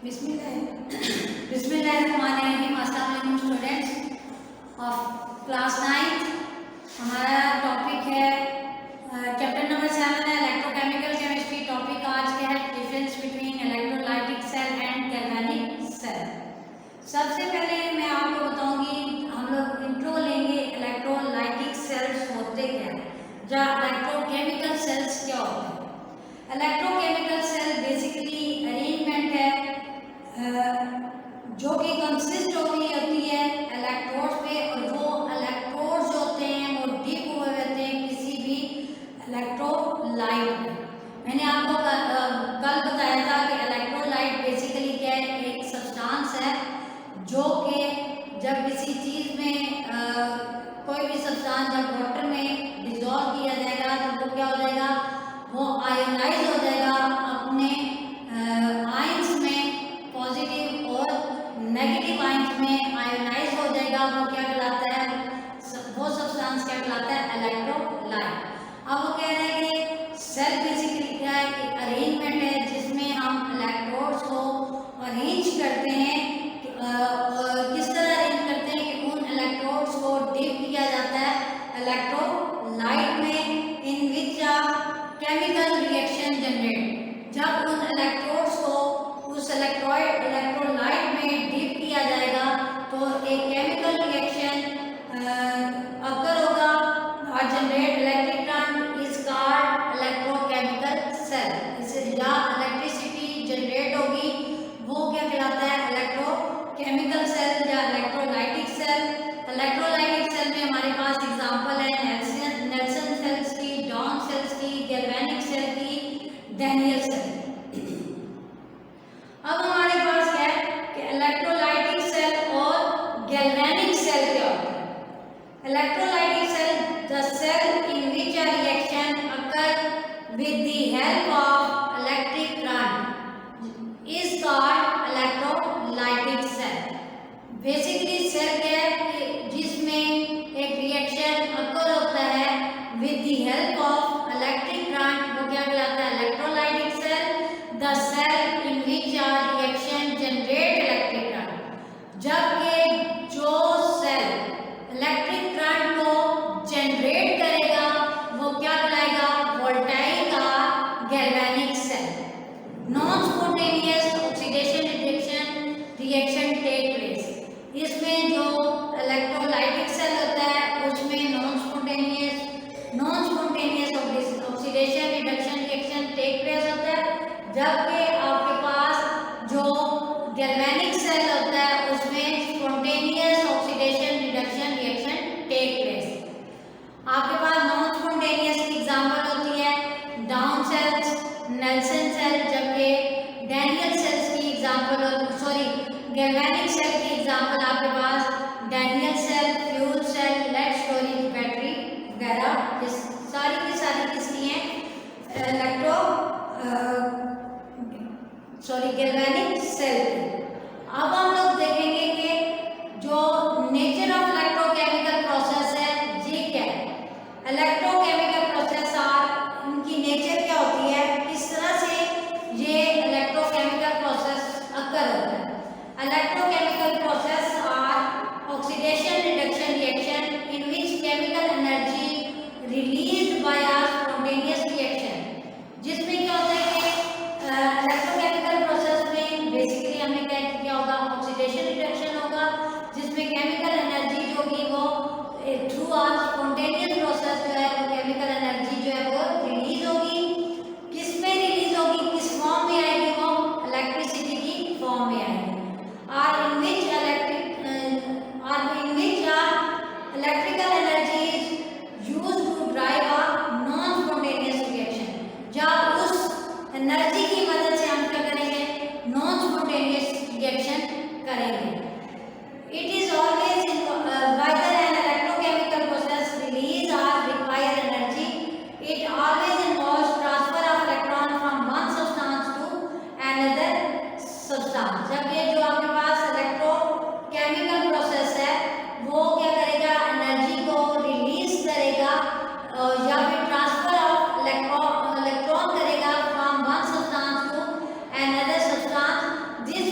बिस्मिल्लाहिर्रहमानिर्रहीम। अस्सलाम वालेकुम स्टूडेंट्स ऑफ क्लास 9। हमारा टॉपिक है चैप्टर नंबर 7 है इलेक्ट्रोकेमिकल केमिस्ट्री। टॉपिक आज का है difference between electrolytic cell and galvanic cell. सबसे पहले मैं आपको बताऊंगी, हम लोग इंट्रो लेंगे इलेक्ट्रोलाइटिक सेल्स होते क्या है, या इलेक्ट्रोकेमिकल सेल्स क्या होते हैं। इलेक्ट्रोकेमिकल सेल बेसिकली अरेंजमेंट है जो कि कंसिस्ट हो रही होती है इलेक्ट्रोड्स पे, और वो इलेक्ट्रोड्स जो होते हैं वो डिप हुए रहते हैं किसी भी इलेक्ट्रोलाइट में। मैंने आपको कल बताया था कि इलेक्ट्रोलाइट बेसिकली क्या है, एक सब्सटेंस है जो कि जब किसी चीज़ में कोई भी सब्सटेंस जब वाटर में डिजॉल्व किया जाएगा तो वो क्या हो जाएगा, वो आयोनाइज हो जाएगा, अपने आयंस में पॉजिटिव और नेगेटिव आयंस में आयोनाइज हो जाएगा। वो क्या कहलाता है, वो सब्सटेंस क्या कहलाता है, इलेक्ट्रोलाइट। अब वो कह रहे हैं कि सेल बेसिकली क्या है, कि अरेंजमेंट है जिसमें हम इलेक्ट्रोड्स को अरेंज करते हैं। किस तरह अरेंज करते हैं कि उन इलेक्ट्रोड्स को डिप किया जाता है इलेक्ट्रोलाइट में, इन विच केमिकल रिएक्शन जनरेट। जब उन इलेक्ट्रोड्स को उस इलेक्ट्रोलाइट में डिप किया जाएगा तो एक केमिकल रिएक्शन अकर होगा और generate electric current is called electrochemical cell. इससे या इलेक्ट्रिसिटी जनरेट होगी वो क्या कहलाता है, इलेक्ट्रोकेमिकल सेल या इलेक्ट्रोलाइटिक सेल। इलेक्ट्रोलाइटिक सेल में हमारे पास एग्जांपल है नेल्सन सेल्स की, डॉन सेल्स की, गैल्वेनिक सेल की, डैनियल सेल। अब हमारे पास क्या है कि इलेक्ट्रोलाइटिक सेल और गैल्वेनिक सेल क्या होता है। Electrolytic cell the cell in which a reaction occur with the help of electric current is called electrolytic cell. Basically cell क्या है कि जिसमें एक रिएक्शन अकर होता है with the help of electric current, वो क्या कहलाता है, electrolytic cell. The cell in which reaction generate electric current, जबकि जो सेल इलेक्ट्रिक करंट को जनरेट करेगा वो क्या कहलाएगा, वोल्टाइल का galvanic cell. Non spontaneous oxidation reaction take place. इसमें जो इलेक्ट्रोलाइटिक सेल होता है उसमें non spontaneous oxidation reduction reaction take place होता है, जबकि आपके पास जो गैल्वेनिक सेल होता है उसमें spontaneous oxidation reduction reaction take place. आपके पास नॉन स्पॉन्टेनियस की एग्जांपल होती है डाउन सेल्स, नेल्सन सेल, जबकि डैनियल सेल्स की एग्जांपल, गैल्वेनिक सेल की एग्जांपल आपके पास Daniel cell, fuel cell, lead storage battery वगैरह। सारी की सारी किसकी हैं, गैल्वेनिक सेल। अब हम लोग देखेंगे कि जो नेचर ऑफ इलेक्ट्रोकेमिकल प्रोसेस है ये क्या है। इलेक्ट्रोकेमिकल प्रोसेस इनकी नेचर क्या होती है, किस तरह से ये इलेक्ट्रोकेमिकल प्रोसेस अकर होता है। Electrochemical process are oxidation reduction reaction in which chemical energy released by a spontaneous reaction. जिसमें क्या होता है कि इलेक्ट्रोकेमिकल प्रोसेस में बेसिकली हमने क्या होगा, ऑक्सीडेशन रिडक्शन होगा, जिसमें केमिकल एनर्जी जो होगी वो थ्रू आ स्पॉन्टेनियस प्रोसेस जो है वो केमिकल एनर्जी जो है वो रिलीज होगी। किस में रिलीज होगी, किस फॉर्म में आएगी, वो इलेक्ट्रिसिटी की फॉर्म में आएगी। और in which electrical energy is used to drive a non spontaneous reaction. जब उस एनर्जी की मदद से हम क्या करेंगे, नॉन स्पॉन्टेनियस रिएक्शन करेंगे। It is always whether an electrochemical process release or require energy, it always involves transfer of electron from one substance to another substance। जब ये जो आपके पास इलेक्ट्रोकेमिकल प्रोसेस है वो क्या करेगा, एनर्जी को रिलीज करेगा या फिर ट्रांसफर ऑफ इलेक्ट्रॉन करेगा from one substance to another substance. This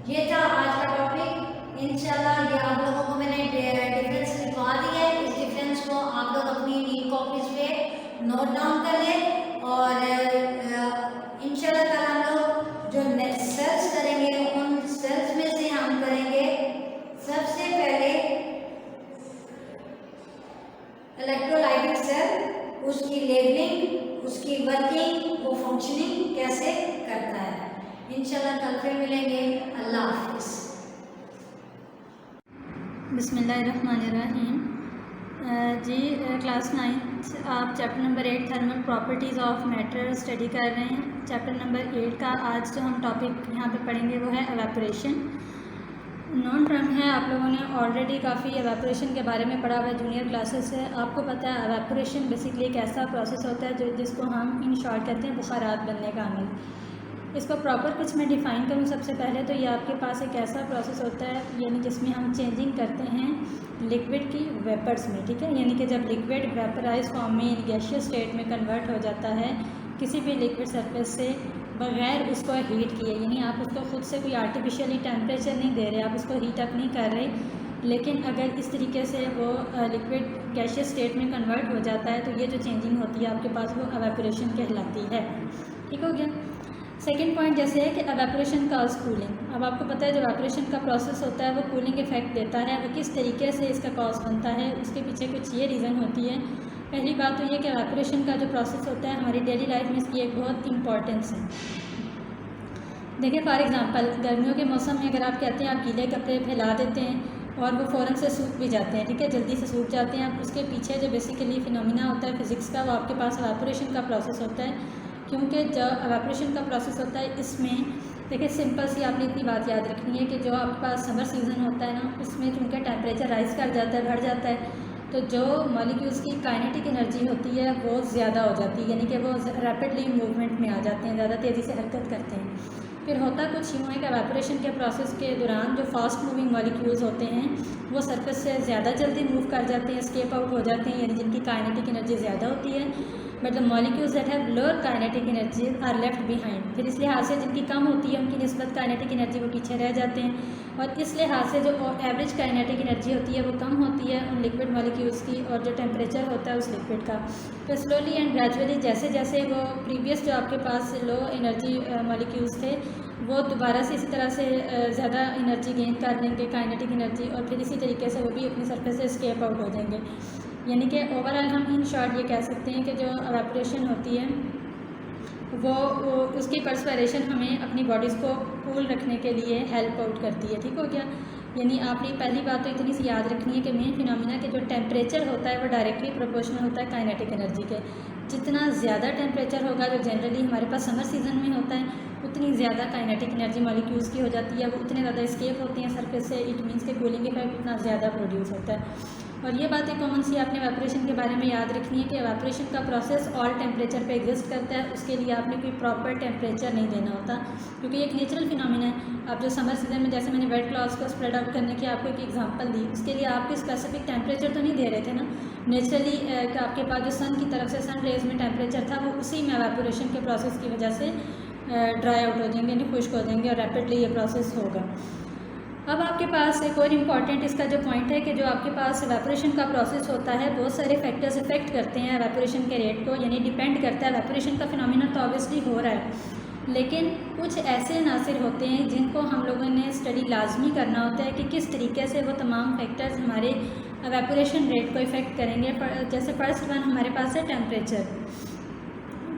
ये था आज का टॉपिक। इंशाल्लाह ये आप लोगों को मैंने डिफरेंस लिखवा दिया है। इस डिफरेंस को आप लोग अपनी नीट कॉपीज पे नोट डाउन कर लें और इंशाल्लाह कल हम लोग जो सेल्स करेंगे उन सेल्स में से हम करेंगे सबसे पहले इलेक्ट्रोलाइटिक सेल, उसकी लेबलिंग, उसकी वर्किंग, वो फंक्शनिंग कैसे करता है। इंशाल्लाह कल फिर मिलेंगे। अल्लाह हाफिज़। बिस्मिल्लाहिर्रहमानिर्रहीम। जी क्लास 9 आप chapter number 8 thermal properties of matter study कर रहे हैं। चैप्टर नंबर 8 का आज जो हम टॉपिक यहाँ पे पढ़ेंगे वो है एवेपोरेशन। नॉन टर्म है, आप लोगों ने ऑलरेडी काफ़ी एवेपोरेशन के बारे में पढ़ा हुआ है जूनियर क्लासेस से। आपको पता है एवेपोरेशन बेसिकली एक ऐसा प्रोसेस होता है जिसको हम इन शॉर्ट कहते हैं बुखारात बनने का अमल। इसको प्रॉपर कुछ मैं डिफ़ाइन करूँ सबसे पहले तो ये आपके पास एक ऐसा प्रोसेस होता है यानी जिसमें हम चेंजिंग करते हैं लिक्विड की वेपर्स में, ठीक है। यानी कि जब लिक्विड वेपराइज फॉर्म में गैसियस स्टेट में कन्वर्ट हो जाता है किसी भी लिक्विड सरफेस से बग़ैर उसको हीट किए, यानी आप उसको खुद से कोई आर्टिफिशियली टेम्परेचर नहीं दे रहे, आप उसको हीट अप नहीं कर रहे, लेकिन अगर इस तरीके से वो लिक्विड गैसियस स्टेट में कन्वर्ट हो जाता है तो ये जो चेंजिंग होती है आपके पास वो एवेपोरेशन कहलाती है। ठीक हो गया। सेकेंड पॉइंट जैसे है कि एवेपोरेशन काज कूलिंग। अब आपको पता है जब एवेपोरेशन का प्रोसेस होता है वो कूलिंग इफेक्ट देता है। वो किस तरीके से इसका कॉज बनता है उसके पीछे कुछ ये रीज़न होती है। पहली बात तो ये कि एवेपोरेशन का जो प्रोसेस होता है हमारी डेली लाइफ में इसकी एक बहुत इंपॉर्टेंस है। देखिए फॉर एग्जांपल गर्मियों के मौसम में अगर आप कहते हैं आप गीले कपड़े फैला देते हैं और वो फ़ौरन से सूख भी जाते हैं, ठीक है, जल्दी से सूख जाते हैं। उसके पीछे जो बेसिकली फिनोमिना होता है फिज़िक्स का वो आपके पास एवेपोरेशन का प्रोसेस होता है। क्योंकि जब एवेपोरेशन का प्रोसेस होता है इसमें देखिए सिंपल सी आपने इतनी बात याद रखनी है कि जो आपके पास समर सीज़न होता है ना उसमें चूँकि टेम्परेचर राइज़ कर जाता है, बढ़ जाता है, तो जो मॉलिक्यूल्स की काइनेटिक एनर्जी होती है वो ज़्यादा हो जाती है, यानी कि वो रैपिडली मूवमेंट में आ जाते हैं, ज़्यादा तेज़ी से हरकत करते हैं। फिर होता कुछ यूँ है कि एवेपोरेशन के प्रोसेस के दौरान जो फास्ट मूविंग मॉलिक्यूल्स होते हैं वो सरफेस से ज़्यादा जल्दी मूव कर जाते हैं, एस्केप आउट हो जाते हैं, यानी जिनकी काइनेटिक एनर्जी ज़्यादा होती है। But the molecules that have lower kinetic energy are left behind. फिर इस लिहाज से जिनकी कम होती है उनकी निस्बत काइनेटिक एनर्जी वो पीछे रह जाते हैं, और इस लिहाज से जो एवरेज काइनेटिक एनर्जी होती है वो कम होती है उन लिक्विड मॉलिक्यूल्स की, और जो टेम्परेचर होता है उस लिक्विड का। तो स्लोली एंड ग्रेजुअली जैसे जैसे वो प्रीवियस जो आपके पास लो एनर्जी मॉलिक्यूल्स थे वो दोबारा से इसी तरह से ज़्यादा एनर्जी गेन कर लेंगे काइनेटिक एनर्जी, और फिर इसी तरीके से वो भी अपनी सरफेस से स्केप आउट हो जाएंगे। यानी कि ओवरऑल हम इन शॉर्ट ये कह सकते हैं कि जो एवेपोरेशन होती है वो उसकी परस्पिरेशन हमें अपनी बॉडीज़ को कूल रखने के लिए हेल्प आउट करती है। ठीक हो गया। यानी आपने पहली बात तो इतनी सी याद रखनी है कि मेन फिनोमिना के जो टेम्परेचर होता है वो डायरेक्टली प्रोपोर्शनल होता है काइनेटिक एनर्जी के। जितना ज़्यादा टेम्परेचर होगा जो जनरली हमारे पास समर सीज़न में होता है उतनी ज़्यादा काइनेटिक एनर्जी मॉलिक्यूल्स की हो जाती है, वो उतने ज़्यादा एस्केप होती हैं सरफेस से। इट मीन्स के कूलिंग इफेक्ट उतना ज़्यादा प्रोड्यूस होता है। और ये बातें कॉमन सी आपने एवेपोरेशन के बारे में याद रखनी है कि एवेपोरेशन का प्रोसेस ऑल टेम्परेचर पे एग्जिस्ट करता है। उसके लिए आपने कोई प्रॉपर टेम्परेचर नहीं देना होता, क्योंकि एक नेचुरल फिनोमिना है। आप जो समर सीजन में जैसे मैंने वेट क्लॉथ्स को स्प्रेड आउट करने की आपको एक एग्जांपल दी, उसके लिए आप कोई स्पेसिफिक टेम्परेचर तो नहीं दे रहे थे ना। नेचुरली आपके पास जो सन की तरफ से सन रेज में टेम्परेचर था वो उसी में एवेपोरेशन के प्रोसेस की वजह से ड्राई आउट हो जाएंगे, यानी खुश्क हो जाएंगे, और रैपिडली ये प्रोसेस होगा। अब आपके पास एक और इम्पॉर्टेंट इसका जो पॉइंट है कि जो आपके पास एवेपोरेशन का प्रोसेस होता है बहुत सारे फैक्टर्स इफेक्ट करते हैं एवेपोरेशन के रेट को, यानी डिपेंड करता है। एवेपोरेशन का फिनोमिना तो ऑब्वियसली हो रहा है, लेकिन कुछ ऐसे नासिर होते हैं जिनको हम लोगों ने स्टडी लाजमी करना होता है कि किस तरीके से वो तमाम फैक्टर्स हमारे एवेपोरेशन रेट को इफ़ेक्ट करेंगे। जैसे फर्स्ट वन हमारे पास है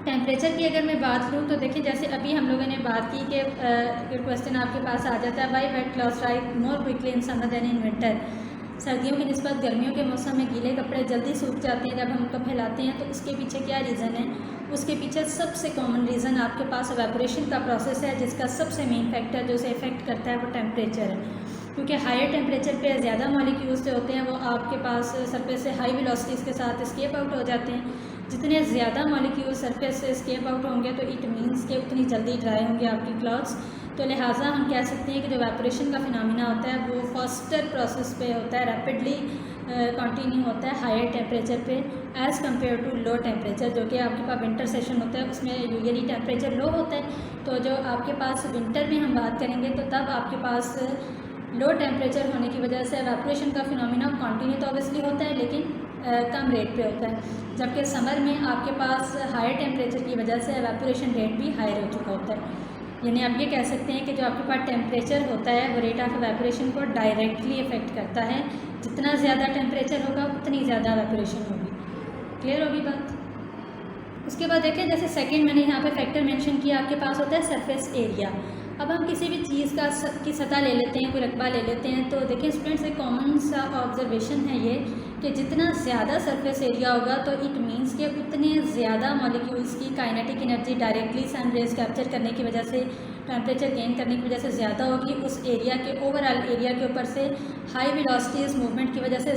टेम्परेचर की अगर मैं बात लूँ तो देखिए जैसे अभी हम लोगों ने बात की कि अगर क्वेश्चन आपके पास आ जाता है why wet clothes dry more quickly in summer than in winter. सर्दियों की निस्बत गर्मियों के मौसम में गीले कपड़े जल्दी सूख जाते हैं जब हम उनको फैलाते हैं, तो उसके पीछे क्या रीज़न है? उसके पीछे सबसे कॉमन रीज़न आपके पास एवेपोरेशन का प्रोसेस है, जिसका सबसे मेन फैक्टर जो उसे इफेक्ट करता है वो टेम्परेचर है। क्योंकि हायर टेम्परेचर पे ज़्यादा मॉलिक्यूल्स जो होते हैं वो आपके पास सरफेस से हाई वेलोसिटीज़ के साथ एस्केप आउट हो जाते हैं। जितने ज़्यादा मॉलिक्यूल सरफेस से एस्केप आउट होंगे तो इट मीन्स कि उतनी जल्दी ड्राई होंगे आपकी क्लॉथ्स। तो लिहाजा हम कह सकते हैं कि जो एवेपोरेशन का फिनोमिना होता है वो फास्टर प्रोसेस पे होता है, रैपिडली कंटिन्यू होता है हायर टेम्परेचर पे as compare to low temperature, जो कि आपके पास विंटर सेशन होता है उसमें यूजुअली टेम्परेचर लो होता है। तो जो आपके पास विंटर में हम बात करेंगे तो तब आपके पास लो टेम्परेचर होने की वजह से एवापोरेशन का फिनोमिना कंटिन्यू तो ऑब्वियसली होता है लेकिन कम रेट पे होता है, जबकि समर में आपके पास हायर टेम्परेचर की वजह से एवापोरेशन रेट भी हायर हो चुका होता है। यानी आप ये कह सकते हैं कि जो आपके पास टेम्परेचर होता है वो रेट ऑफ एवापोरेशन को डायरेक्टली इफेक्ट करता है। जितना ज़्यादा टेम्परेचर होगा उतनी ज़्यादा एवापोरेशन होगी। क्लियर होगी बात? उसके बाद देखें, जैसे सेकंड मैंने यहाँ पे फैक्टर मेंशन किया, आपके पास होता है सरफेस एरिया। अब हम किसी भी चीज़ की सतह ले लेते हैं, कोई रकबा ले लेते हैं, तो देखिए स्टूडेंट्स एक कॉमन सा ऑब्जर्वेशन है ये कि जितना ज़्यादा सरफेस एरिया होगा तो इट मीन्स कि उतने ज़्यादा मॉलिक्यूल्स की kinetic energy directly sun rays capture करने की वजह से, टेम्परेचर गेन करने की वजह से ज़्यादा होगी। उस एरिया के ओवरऑल एरिया के ऊपर से हाई वेलोसिटीज मूवमेंट की वजह से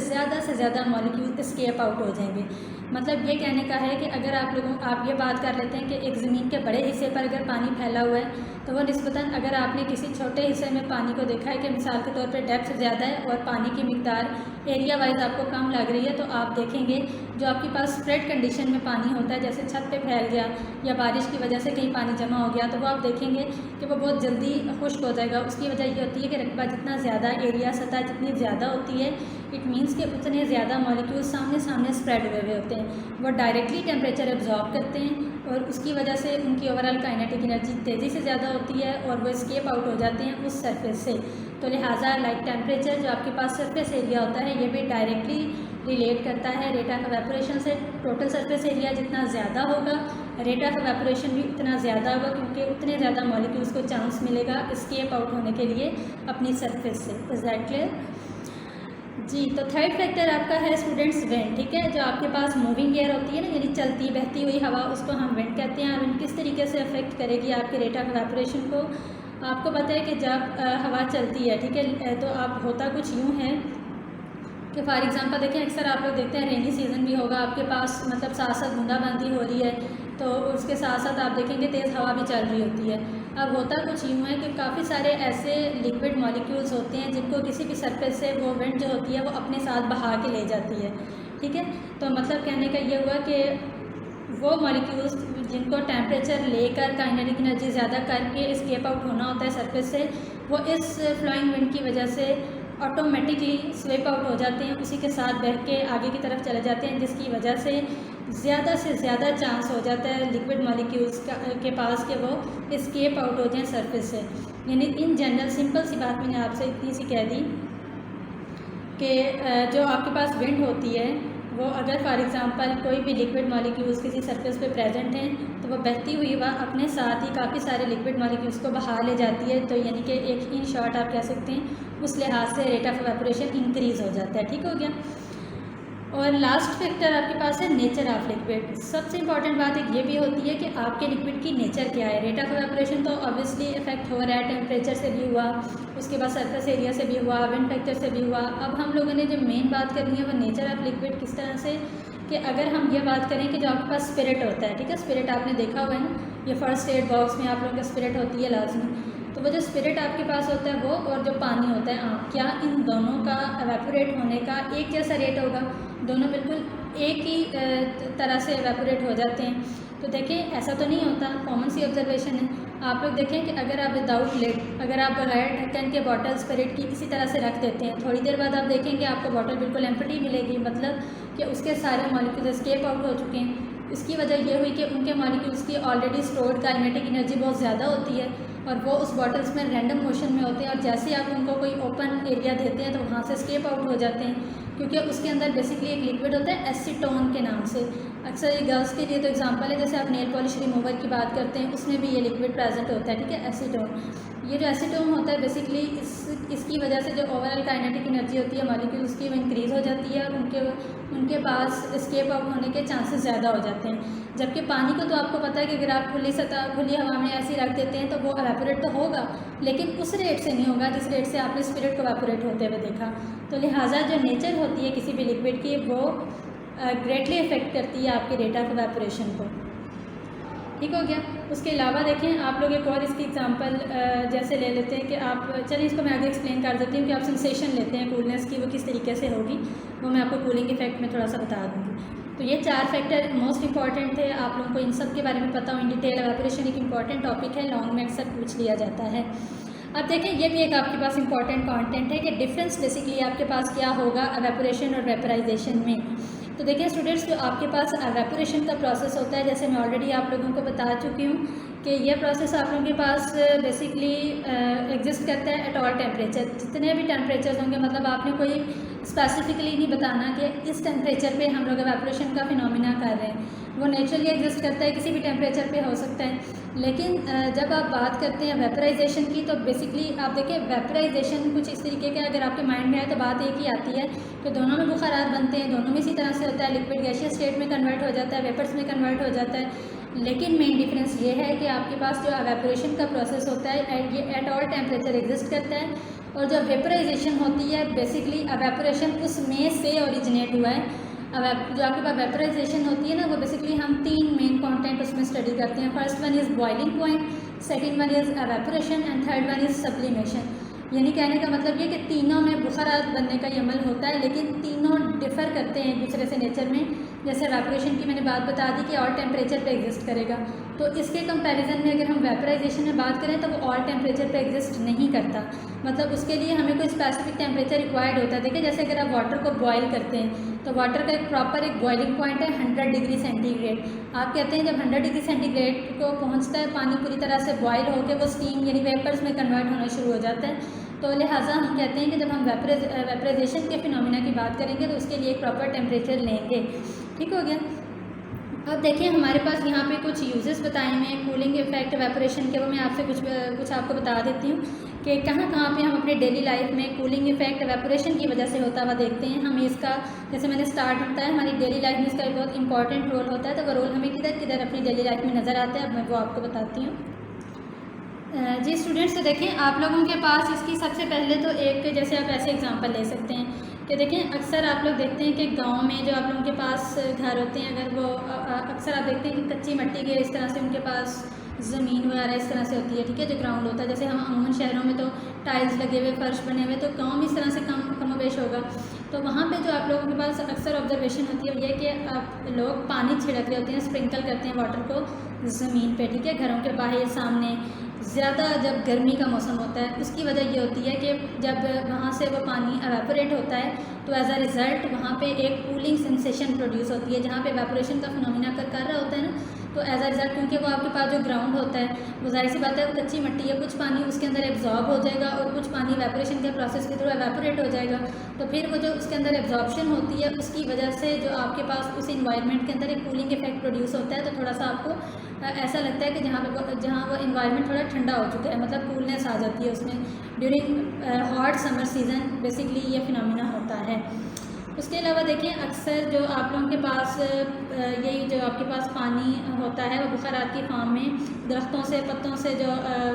ज़्यादा मॉलिक्यूल एस्केप आउट हो जाएंगे। मतलब ये कहने का है कि अगर आप ये बात कर लेते हैं कि एक ज़मीन के बड़े हिस्से पर अगर पानी फैला हुआ है तो वो निस्बतन अगर आपने किसी छोटे हिस्से में पानी को देखा है कि मिसाल के तौर पे डेप्थ ज़्यादा है और पानी की मिकदार एरिया वाइज आपको कम लग रही है, तो आप देखेंगे जो आपके पास स्प्रेड कंडीशन में पानी होता है, जैसे छत पे फैल गया या बारिश की वजह से कहीं पानी जमा हो गया, तो वो आप देखेंगे कि वो बहुत जल्दी खुश्क हो जाएगा। उसकी वजह ये होती है कि रकबा जितना ज़्यादा, एरिया सतह जितनी ज़्यादा होती है, इट मीन्स कि उतने ज़्यादा मॉलिक्यूल सामने स्प्रेड हुए हुए होते हैं। वो डायरेक्टली टेम्परेचर एब्जॉर्ब करते हैं और उसकी वजह से उनकी ओवरऑल काइनेटिक एनर्जी तेज़ी से ज़्यादा होती है और वो एस्केप आउट हो जाते हैं उस सरफेस से। तो लिहाजा लाइक टेम्परेचर जो आपके पास सरफेस एरिया होता है ये भी डायरेक्टली रिलेट करता है रेट ऑफ एवापोरेशन से। टोटल सरफेस एरिया जितना ज़्यादा होगा रेट ऑफ एवापोरेशन भी उतना ज़्यादा होगा, क्योंकि उतने ज़्यादा मॉलिक्यूल्स को चांस मिलेगा एस्केप आउट होने के लिए अपनी सरफेस से। Is that clear? जी, तो थर्ड फैक्टर आपका है स्टूडेंट्स विंड। ठीक है, जो आपके पास मूविंग एयर होती है ना, यानी चलती बहती हुई हवा, उसको हम विंड कहते हैं। विंड किस तरीके से अफेक्ट करेगी आपके रेट ऑफ एवापोरेशन को? आपको पता है कि जब हवा चलती है, ठीक है, तो आप होता कुछ यूँ है कि फॉर एग्जांपल देखें, अक्सर आप लोग देखते हैं रेनी सीज़न भी होगा आपके पास, मतलब साथ साथ बूंदाबांदी हो रही है, तो उसके साथ साथ आप देखेंगे तेज़ हवा भी चल रही होती है। अब होता कुछ यूँ है कि काफ़ी सारे ऐसे लिक्विड मॉलिक्यूल्स होते हैं जिनको किसी भी सरफेस से वो विंड जो होती है वो अपने साथ बहा के ले जाती है। ठीक है, तो मतलब कहने का ये हुआ कि वो मॉलिक्यूल्स जिनको टेम्परेचर लेकर काइनेटिक एनर्जी ज़्यादा करके एस्केप आउट होना होता है सरफेस से, वो इस फ्लोइंग विंड की वजह से ऑटोमेटिकली स्वेप आउट हो जाते हैं, उसी के साथ बह के आगे की तरफ चले जाते हैं, जिसकी वजह से ज़्यादा चांस हो जाता है लिक्विड मॉलिक्यूल्स के पास कि वो एस्केप आउट हो जाएं सरफेस से। यानी इन जनरल सिंपल सी बात मैंने आपसे इतनी सी कह दी कि जो आपके पास विंड होती है वो अगर फॉर एग्जांपल कोई भी लिक्विड मॉलिक्यूल्स किसी सरफेस पे प्रेजेंट हैं तो वो बहती हुई वह अपने साथ ही काफ़ी सारे लिक्विड मॉलिक्यूल्स को बहा ले जाती है। तो यानी कि एक इन शॉर्ट आप कह सकते हैं उस लिहाज से रेट ऑफ एवापोरेशन इंक्रीज़ हो जाता है। ठीक हो गया। और लास्ट फैक्टर आपके पास है नेचर ऑफ लिक्विड। सबसे इंपॉर्टेंट बात एक ये भी होती है कि आपके लिक्विड की नेचर क्या है। रेट ऑफ एवापोरेशन तो ऑब्वियसली इफेक्ट हो रहा है, टेम्परेचर से भी हुआ, उसके बाद सरफेस एरिया से भी हुआ, विंड फैक्टर से भी हुआ। अब हम लोगों ने जो मेन बात करनी है वो नेचर ऑफ लिक्विड किस तरह से, कि अगर हम ये बात करें कि जो आपके पास स्पिरिट होता है, ठीक है, स्पिरिट आपने देखा हुआ है ना, ये फर्स्ट एड बॉक्स में आप लोगों का स्पिरिट होती है लाजमी। तो वो जो स्पिरिट आपके पास होता है वो और जो पानी होता है क्या इन दोनों का एवेपोरेट होने का एक जैसा रेट होगा? दोनों बिल्कुल एक ही तरह से एवेपोरेट हो जाते हैं। तो देखें ऐसा तो नहीं होता, कॉमन सी ऑब्जर्वेशन है। आप लोग देखें कि अगर आप विदाउट लिड, अगर आप बगैर ढक्कन के बॉटल स्पिरिट की इसी तरह से रख देते हैं, थोड़ी देर बाद आप देखेंगे आपको बॉटल बिल्कुल एम्प्टी मिलेगी, मतलब कि उसके सारे मॉलिक्यूल्स एस्केप आउट हो चुके हैं। इसकी वजह यह हुई कि उनके मॉलिक्यूल्स की ऑलरेडी स्टोर्ड काइनेटिक एनर्जी बहुत ज़्यादा होती है और वो उस बॉटल्स में रैंडम मोशन में होते हैं, और जैसे आप उनको कोई ओपन एरिया देते हैं तो वहाँ से एस्केप आउट हो जाते हैं, क्योंकि उसके अंदर बेसिकली एक लिक्विड होता है एसीटोन के नाम से। अक्सर ये गर्ल्स के लिए तो एग्जांपल है, जैसे आप नेल पॉलिश रिमूवर की बात करते हैं उसमें भी ये लिक्विड प्रेजेंट होता है, ठीक है, एसीटोन। ये जो एसीटोन होता है बेसिकली इसकी वजह से जो ओवरऑल काइनेटिक एनर्जी होती है मॉलिक्यूल्स की वो इंक्रीज़ हो जाती है और उनके पास एस्केप आउट होने के चांसेस ज़्यादा हो जाते हैं। जबकि पानी को तो आपको पता है कि अगर आप खुली हवा में ऐसे ही रख देते हैं तो वो एवेपोरेट तो होगा, लेकिन उस रेट से नहीं होगा जिस रेट से आपने स्पिरिट को एवेपोरेट होते हुए देखा। तो लिहाजा जो नेचर होती है किसी भी लिक्विड की वो ग्रेटली इफेक्ट करती है आपके रेट ऑफ एवेपोरेशन को। ठीक हो गया। उसके अलावा देखें आप लोग एक और इसकी एग्जांपल जैसे ले लेते हैं कि आप, चलिए इसको मैं आगे एक्सप्लेन कर देती हूँ कि आप सेंसेशन लेते हैं कूलनेस की, वो किस तरीके से होगी वो मैं आपको कूलिंग इफेक्ट में थोड़ा सा बता दूँगी। तो ये 4 फैक्टर मोस्ट इंपॉर्टेंट थे, आप लोगों को इन सब के बारे में पता हो इन डिटेल। एवेपोरेशन एक इंपॉर्टेंट टॉपिक है, लॉन्ग में अक्सर पूछ लिया जाता है। अब देखें ये भी एक आपके पास इंपॉर्टेंट कंटेंट है कि डिफरेंस बेसिकली आपके पास क्या होगा एवेपोरेशन और वेपराइजेशन में। तो देखिए स्टूडेंट्स, जो आपके पास एवेपोरेशन का प्रोसेस होता है, जैसे मैं ऑलरेडी आप लोगों को बता चुकी हूँ कि यह प्रोसेस आप लोगों के पास बेसिकली एग्जिस्ट करता है एट ऑल टेम्परेचर। जितने भी टेम्परेचर होंगे, मतलब आपने कोई स्पेसिफिकली नहीं बताना कि इस टेम्परेचर पे हम लोग एवेपोरेशन का फिनोमिना कर रहे हैं, वो नेचुरली एग्जिस्ट करता है, किसी भी टेम्परेचर पे हो सकता है। लेकिन जब आप बात करते हैं वेपराइजेशन की, तो बेसिकली आप देखिए वेपराइजेशन कुछ इस तरीके का, अगर आपके माइंड में आए तो बात एक ही आती है कि दोनों में बुखारात बनते हैं, दोनों में इसी तरह से होता है, लिक्विड गैशियस स्टेट में कन्वर्ट हो जाता है, वेपर्स में कन्वर्ट हो जाता है। लेकिन मेन डिफरेंस ये है कि आपके पास जो एवेपोरेशन का प्रोसेस होता है ये एट ऑल टेम्परेचर एग्जिस्ट करता है, और जो वेपराइजेशन होती है बेसिकली एवेपोरेशन उसमें से ओरिजिनेट हुआ है। जो आपके पास वेपराइजेशन होती है ना, वो बेसिकली हम 3 मेन कंटेंट उसमें स्टडी करते हैं। First one is boiling point, second one is evaporation and third one is sublimation. यानी कहने का मतलब ये कि तीनों में बुखारात बनने का ये अमल होता है, लेकिन तीनों डिफ़र करते हैं एक दूसरे से नेचर में। जैसे एवेपोरेशन की मैंने बात बता दी कि ऑल टेम्परेचर पे एग्जिस्ट करेगा, तो इसके कंपैरिजन में अगर हम वेपराइजेशन में बात करें तो वो ऑल टेम्परेचर पे एग्जिस्ट नहीं करता। मतलब उसके लिए हमें कोई स्पेसिफिक टेम्परेचर रिक्वायर्ड होता है। देखिए जैसे अगर आप वाटर को बॉयल करते हैं तो वाटर का एक प्रॉपर एक बॉइलिंग पॉइंट है 100 डिग्री सेंटीग्रेड। आप कहते हैं जब 100 डिग्री सेंटीग्रेड को पहुंचता है पानी पूरी तरह से बॉयल होकर वो स्टीम यानी वेपर्स में कन्वर्ट होना शुरू हो जाता है। तो लिहाजा हम कहते हैं कि जब हम वेपराइजेशन के फिनोमिना की बात करेंगे तो उसके लिए एक प्रॉपर टेम्परेचर लेंगे। ठीक हो गया। अब देखिए हमारे पास यहाँ पे कुछ यूजेस बताए हुए हैं कूलिंग इफेक्ट वेपरेशन के, वो मैं आपसे कुछ आपको बता देती हूँ कि कहाँ पे हम अपने डेली लाइफ में कूलिंग इफेक्ट वेपरेशन की वजह से होता हुआ देखते हैं। हमें इसका, जैसे मैंने स्टार्ट होता है, हमारी डेली लाइफ में इसका एक बहुत इंपॉर्टेंट रोल होता है। तो वो रोल हमें किधर किधर अपनी डेली लाइफ में नज़र आता है, अब मैं वो आपको बताती हूँ। जी स्टूडेंट्स, तो देखिए आप लोगों के पास इसकी सबसे पहले तो एक, जैसे आप ऐसे एग्जांपल ले सकते हैं कि देखें अक्सर आप लोग देखते हैं कि गांव में जो आप लोगों के पास घर होते हैं, अगर वो अक्सर आप देखते हैं कि कच्ची मिट्टी के इस तरह से उनके पास ज़मीन वगैरह इस तरह से होती है, ठीक है, जो ग्राउंड होता है। जैसे हम अमूमन शहरों में तो टाइल्स लगे हुए, फर्श बने हुए, तो गाँव में इस तरह से कमोबेश होगा। तो वहाँ पे जो आप लोगों के पास अक्सर ऑब्जर्वेशन होती है वो ये कि आप लोग पानी छिड़क रहे होते हैं, स्प्रिंकल करते हैं वाटर को ज़मीन पे, ठीक है, घरों के बाहर सामने। ज़्यादा जब गर्मी का मौसम होता है उसकी वजह ये होती है कि जब वहाँ से वो पानी एवेपोरेट होता है तो एज अ रिज़ल्ट वहाँ पे एक कूलिंग सेंसेशन प्रोड्यूस होती है, जहाँ पे एवेपोरेशन का फिनोमिना कर रहा होता है ना। तो एज अ रिज़ल्ट क्योंकि वो आपके पास जो ग्राउंड होता है वो ज़ाहिर सी बात है कच्ची मिट्टी है, कुछ पानी उसके अंदर एब्जॉर्ब हो जाएगा और कुछ पानी एवेपोरेशन के प्रोसेस के थ्रू एवेपोरेट हो जाएगा। तो फिर वो जो उसके अंदर एब्जॉर्प्शन होती है उसकी वजह से जो आपके पास उस इन्वायरमेंट के अंदर एक कूलिंग इफेक्ट प्रोड्यूस होता है। तो थोड़ा सा आपको ऐसा लगता है कि जहाँ वो इन्वायरमेंट थोड़ा ठंडा हो चुका है, मतलब कूलनेस आ जाती है उसमें। During hot summer season basically ये फिनोमिना होता है। उसके अलावा देखिए अक्सर जो आप लोगों के पास यही जो आपके पास पानी होता है वो बुखारात की फॉर्म में दरख्तों से, पत्तों से जो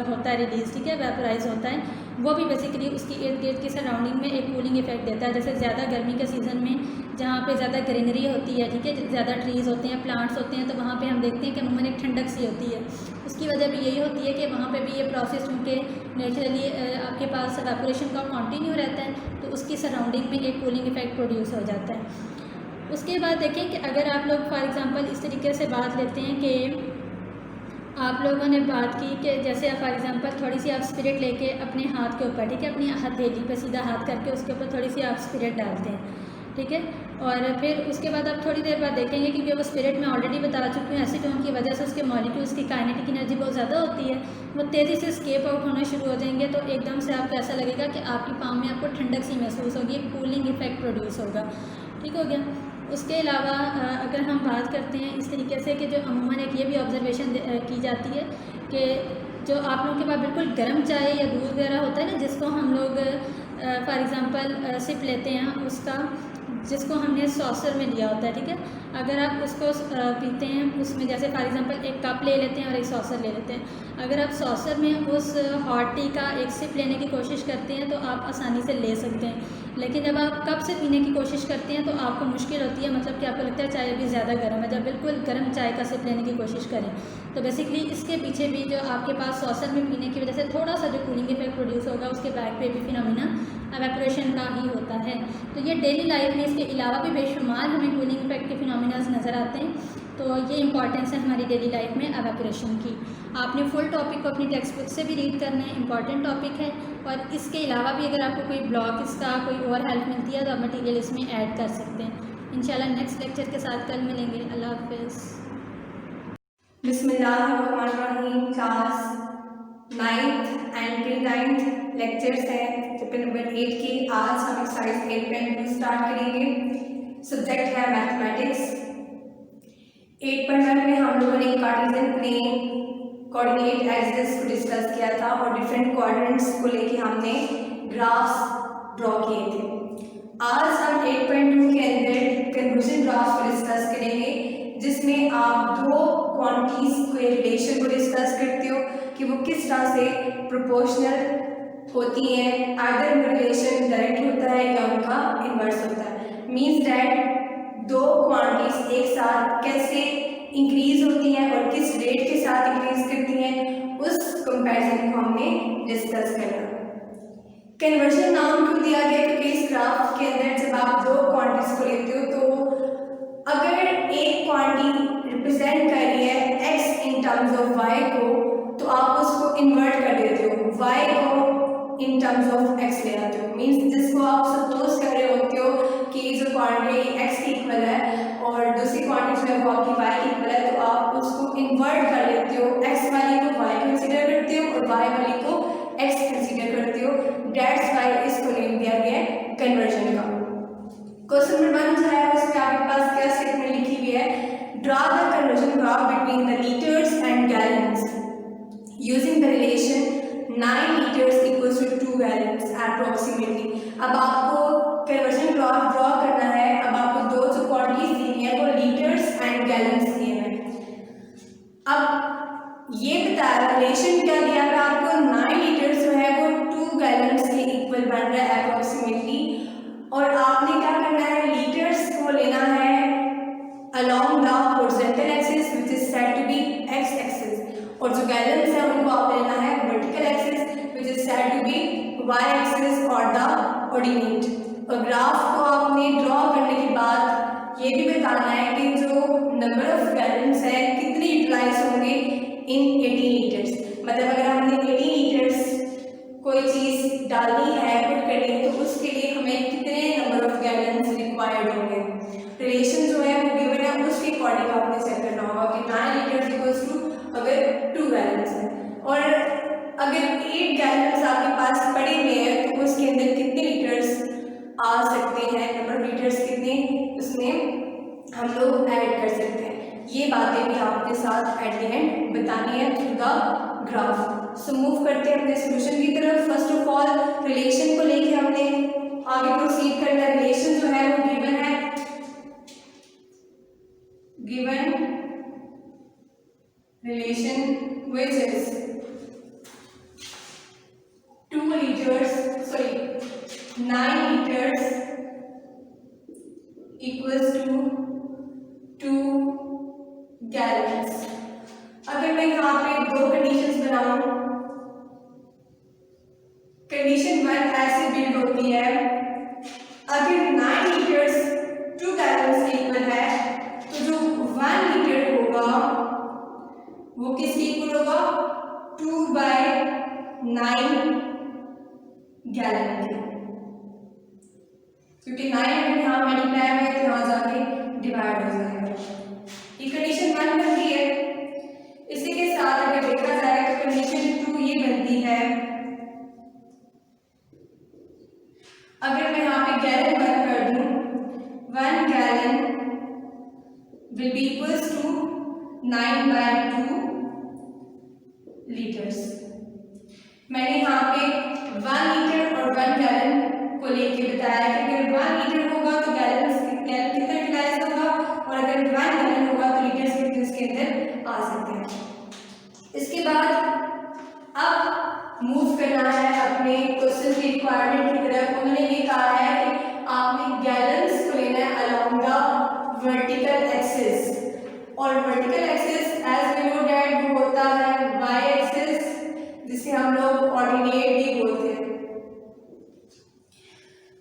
होता है रिलीज, ठीक है, वेपराइज होता है, वो भी बेसिकली उसकी इर्द गिर्द की सराउंडिंग में एक कूलिंग इफेक्ट देता है। जैसे ज़्यादा गर्मी के सीज़न में जहाँ पे ज़्यादा ग्रीनरी होती है, ठीक है, ज़्यादा ट्रीज़ होते हैं, प्लांट्स होते हैं, तो वहाँ पे हम देखते हैं कि अमूमन एक ठंडक सी होती है। उसकी वजह भी यही होती है कि वहाँ पे भी ये प्रोसेस चूँकि नेचुरली आपके पास एवेपोरेशन का कंटिन्यू रहता है तो उसकी सराउंडिंग में एक कूलिंग इफेक्ट प्रोड्यूस हो जाता है। उसके बाद देखें कि अगर आप लोग फॉर एग्ज़ाम्पल इस तरीके से बात लेते हैं कि आप लोगों ने बात की कि जैसे फॉर एग्ज़ाम्पल थोड़ी सी आप स्पिरिट लेके अपने हाथ के ऊपर, ठीक है, अपनी हथेली पे सीधा हाथ करके उसके ऊपर थोड़ी सी आप स्पिरिट डालते हैं, ठीक है, और फिर उसके बाद आप थोड़ी देर बाद देखेंगे क्योंकि वो स्पिरिट मैं ऑलरेडी बता चुकी हूँ एसीटोन की वजह से उसके मॉलिक्यूल्स की काइनेटिक एनर्जी बहुत ज़्यादा होती है, वो तेज़ी से स्केप आउट होना शुरू हो जाएंगे। तो एकदम से आपको ऐसा लगेगा कि आपकी पाँव में आपको ठंडक सी महसूस होगी, कूलिंग इफेक्ट प्रोड्यूस होगा। ठीक हो गया। उसके अलावा अगर हम बात करते हैं इस तरीके से कि जो अमूमन एक ये भी ऑब्जर्वेशन की जाती है कि जो आप लोगों के पास बिल्कुल गर्म चाय या दूध वगैरह होता है ना, जिसको हम लोग फॉर एग्ज़ाम्पल सिप लेते हैं, उसका जिसको हमने सॉसर में लिया होता है, ठीक है। अगर आप उसको पीते हैं, उसमें जैसे फॉर एग्जांपल एक कप ले लेते हैं और एक सॉसर ले लेते हैं, अगर आप सॉसर में उस हॉट टी का एक सिप लेने की कोशिश करते हैं तो आप आसानी से ले सकते हैं, लेकिन जब आप कप से पीने की कोशिश करते हैं तो आपको मुश्किल होती है, मतलब कि आपको लगता है चाय अभी ज़्यादा गर्म है। जब बिल्कुल गर्म चाय का सिप लेने की कोशिश करें तो बेसिकली इसके पीछे भी जो आपके पास सॉसर में पीने की वजह से थोड़ा सा जो कूलिंग इफेक्ट प्रोड्यूस होगा, उसके बैक पे भी फिनोमिना एवेपोरेशन का ही होता है। तो ये डेली लाइफ में इसके अलावा भी बेशुमार हमें कूलिंग इफेक्ट के फिनोमिनाज नज़र आते हैं। तो ये इंपॉर्टेंस है हमारी डेली लाइफ में एवेपोरेशन की। आपने फुल टॉपिक को अपनी टेक्स्ट बुक से भी रीड करना है, इंपॉर्टेंट टॉपिक है। और इसके अलावा भी अगर आपको कोई ब्लॉग इसका कोई और हेल्प मिलती है तो आप मटीरियल इसमें ऐड कर सकते हैं। इंशाल्लाह नेक्स्ट लेक्चर के साथ कल मिलेंगे। अल्लाह हाफिज़। बिस्मिल्लाहिर्रहमानिर्रहीम। क्लास 9th एंड प्री-9th लेक्चर्स हैं चैप्टर नंबर 8 के। आज हम एक्सरसाइज 8.2 स्टार्ट करेंगे। सब्जेक्ट है मैथमेटिक्स। 8.1 में हम लोगों ने कार्टेशियन प्लेन कोऑर्डिनेट एक्सिस को डिस्कस किया था और डिफरेंट कोऑर्डिनेट्स को लेके हमने ग्राफ्स ड्रॉ किए थे। आज हम 8.2 के अंदर कन्वर्जन ग्राफ्स को डिस्कस करेंगे, जिसमें आप दो क्वांटिटीज के रिलेशन को डिस्कस करते हो कि वो किस तरह से प्रोपोर्शनल होती हैं। आइदर उनका रिलेशन डायरेक्ट होता है या उनका इन्वर्स होता है। मीन्स दैट दो क्वांटिटीज एक साथ कैसे इंक्रीज होती हैं और किस रेट के साथ इंक्रीज करती हैं, उस कंपैरिजन को हमने डिस्कस करना। कन्वर्जन नाम क्यों दिया गया? क्योंकि इस ग्राफ के अंदर जब आप दो क्वांटिटीज को लेते हो तो अगर एक क्वांटिटी रिप्रेजेंट कर रही है x in terms of y को, तो आप उसको इन्वर्ट कर देते हो, y को इन टर्म्स ऑफ x ले आते हो। मीन्स जिसको आप सपोज कर रहे होते हो कि जो क्वांटिटी x की इक्वल है और दूसरी क्वांटिटी जो है वो आपकी y की इक्वल है, तो आप उसको इन्वर्ट कर लेते हो। x वाली को y कंसीडर करते हो और y वाली को x कंसीडर करते हो। दैट्स व्हाई इसको नेम दिया गया है कन्वर्जन का। क्वेश्चन नंबर 1 जो है उसमें आपके पास क्या स्टेटमेंट लिखी हुई है? Draw the conversion graph between the litres and gallons using the relation 9 litres equals to 2 gallons approximately. अब आपको कन्वर्जन ग्राफ ड्रॉ करना है। अब आपको दो जो क्वांटिटीज दी है वो लीटर्स एंड गैलन्स दिए हैं। अब ये बताया रिलेशन क्या दिया है आपको? 9 लीटर्स जो है वो 2 गैलन्स के इक्वल बन रहा है अप्रोक्सीमेटली। और आपने क्या करना है? लीटर्स को लेना है along the horizontal axis which is said to be x axis, और जो गैलन्स है उनको आप लेना है vertical axis which is said to be y axis और the ordinate। और ग्राफ को आपने ड्रॉ करने के बाद ये भी बताना है कि जो नंबर ऑफ गैलन्स है कितने यूटिलाइज होंगे इन 18 लीटर्स। मतलब अगर हमने 18 लीटर्स कोई चीज़ डालनी है, पुट करनी है, तो उसके लिए हमें कितने नंबर ऑफ गैलन्स रिक्वायर्ड होंगे। रिलेशन जो है वो गिवन है, उसके अकॉर्डिंग आपने सेट करना होगा कि 9 लीटर्स इक्वल्स टू अगर 2 गैलन्स है और अगर 8 गैलन्स आपके पास पड़े हुए हैं तो उसके अंदर कितने लीटर्स आ सकते हैं, नंबर ऑफ लीटर्स कितने उसमें हम लोग ऐड कर सकते हैं। ये बातें भी आपके साथ एट द एंड बतानी है through the graph. So move करते हैं अपने सोल्यूशन की तरफ। फर्स्ट ऑफ ऑल रिलेशन को लेके हमने आगे प्रोसीड करना है। रिलेशन जो है वो गिवन है, given relation which is 9 liters equals to 2 gallons। अगर मैं यहाँ पे दो कंडीशंस बनाऊं, कंडीशन 1 ऐसे बिल्ड होती है, अगर 9 लीटर्स 2 गैलन्स के इक्वल है तो जो 1 लीटर होगा वो किसके इक्वल होगा? 2/9 गैलन के, क्योंकि 9 अगर यहाँ मल्टीप्लाई में तो यहाँ जाके डिवाइड हो जाएगा। ये कंडीशन 1 बनती है। इसी के साथ अगर देखा जाए तो कंडीशन 2 ये बनती है, अगर मैं यहाँ पे गैलन वर्क कर दूं, 1 gallon will be equals to 9/2 litres. मैंने यहाँ पे 1 लीटर और 1 गैलन को लेके बताया कि अगर 1 लीटर होगा तो गैलन कितना यूटिलाइज होगा, और अगर 1 गैलन होगा तो लीटर्स कितने इसके अंदर आ सकते हैं। इसके बाद अब मूव करना है अपने क्वेश्चन की रिक्वायरमेंट की तरफ। उन्होंने ये कहा है कि आपने गैलन्स को लेना है अलोंग द वर्टिकल एक्सिस, और vertical axis as we know that वो होता है वाई एक्सिस, जिसे हम लोग ऑर्डिनेट भी बोलते हैं।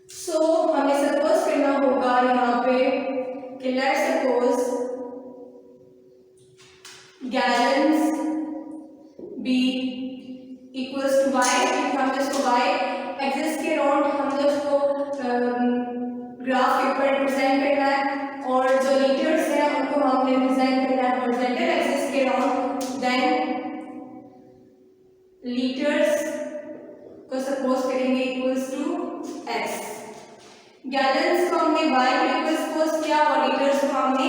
सो हमें सपोज करना होगा यहाँ पे कि let's suppose gallons be equals to Y, क्योंकि हम इसको वाई एक्सिस के अराउंड हम लोग इसको ग्राफ के ऊपर रिप्रेजेंट करना है, और जो लीटर्स हैं उनको हमने रिप्रेजेंट करना है हॉरिजॉन्टल एक्सिस के अराउंड। देन लीटर्स को सपोज करेंगे इक्वल्स टू एक्स, गैलन्स को हमने वाई के इक्वल सपोज किया और लीटर्स को हमने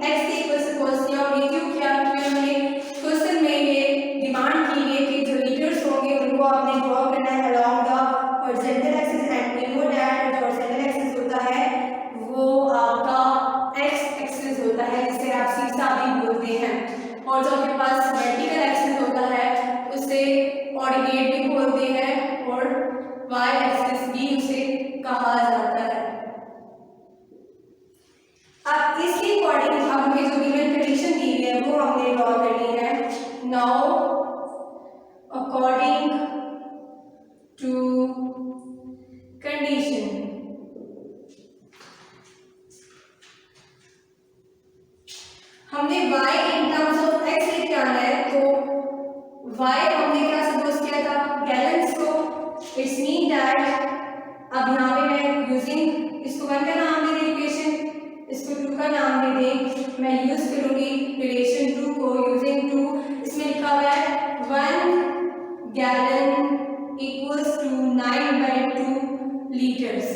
एक्स के इक्वल सपोज किया। और ये क्यों किया? क्योंकि हमने क्वेश्चन में ये डिमांड की है कि जो लीटर्स होंगे उनको आपने ड्रॉ करना है along the horizontal axis, and we know that जो हॉरिजॉन्टल एक्सिस होता है वो आपका एक्स एक्सिस होता है, जिसे आप सीसा भी बोलते हैं, और जो आपके पास वर्टिकल एक्सिस होता है उसे ऑर्डिनेट भी बोलते हैं, और वाई एक्सिस भी उसे कहा जाता है। अब इसके अकॉर्डिंग हमें जो गिवन कंडीशन दी है वो हमने ड्रॉ करनी है। नाउ अकॉर्डिंग टू कंडीशन हमने y in terms of x लेके आना है, तो y हमने क्या सपोज किया था गैलन्स को। इट्स मीन दैट अब यहाँ पे मैं यूजिंग इसको 1 का नाम दे दें इक्वेशन, इसको 2 का नाम दे दें, मैं यूज करूंगी रिलेशन 2 को यूजिंग 2। इसमें लिखा हुआ है 1 गैलन इक्वल्स टू 9/2 लीटर्स।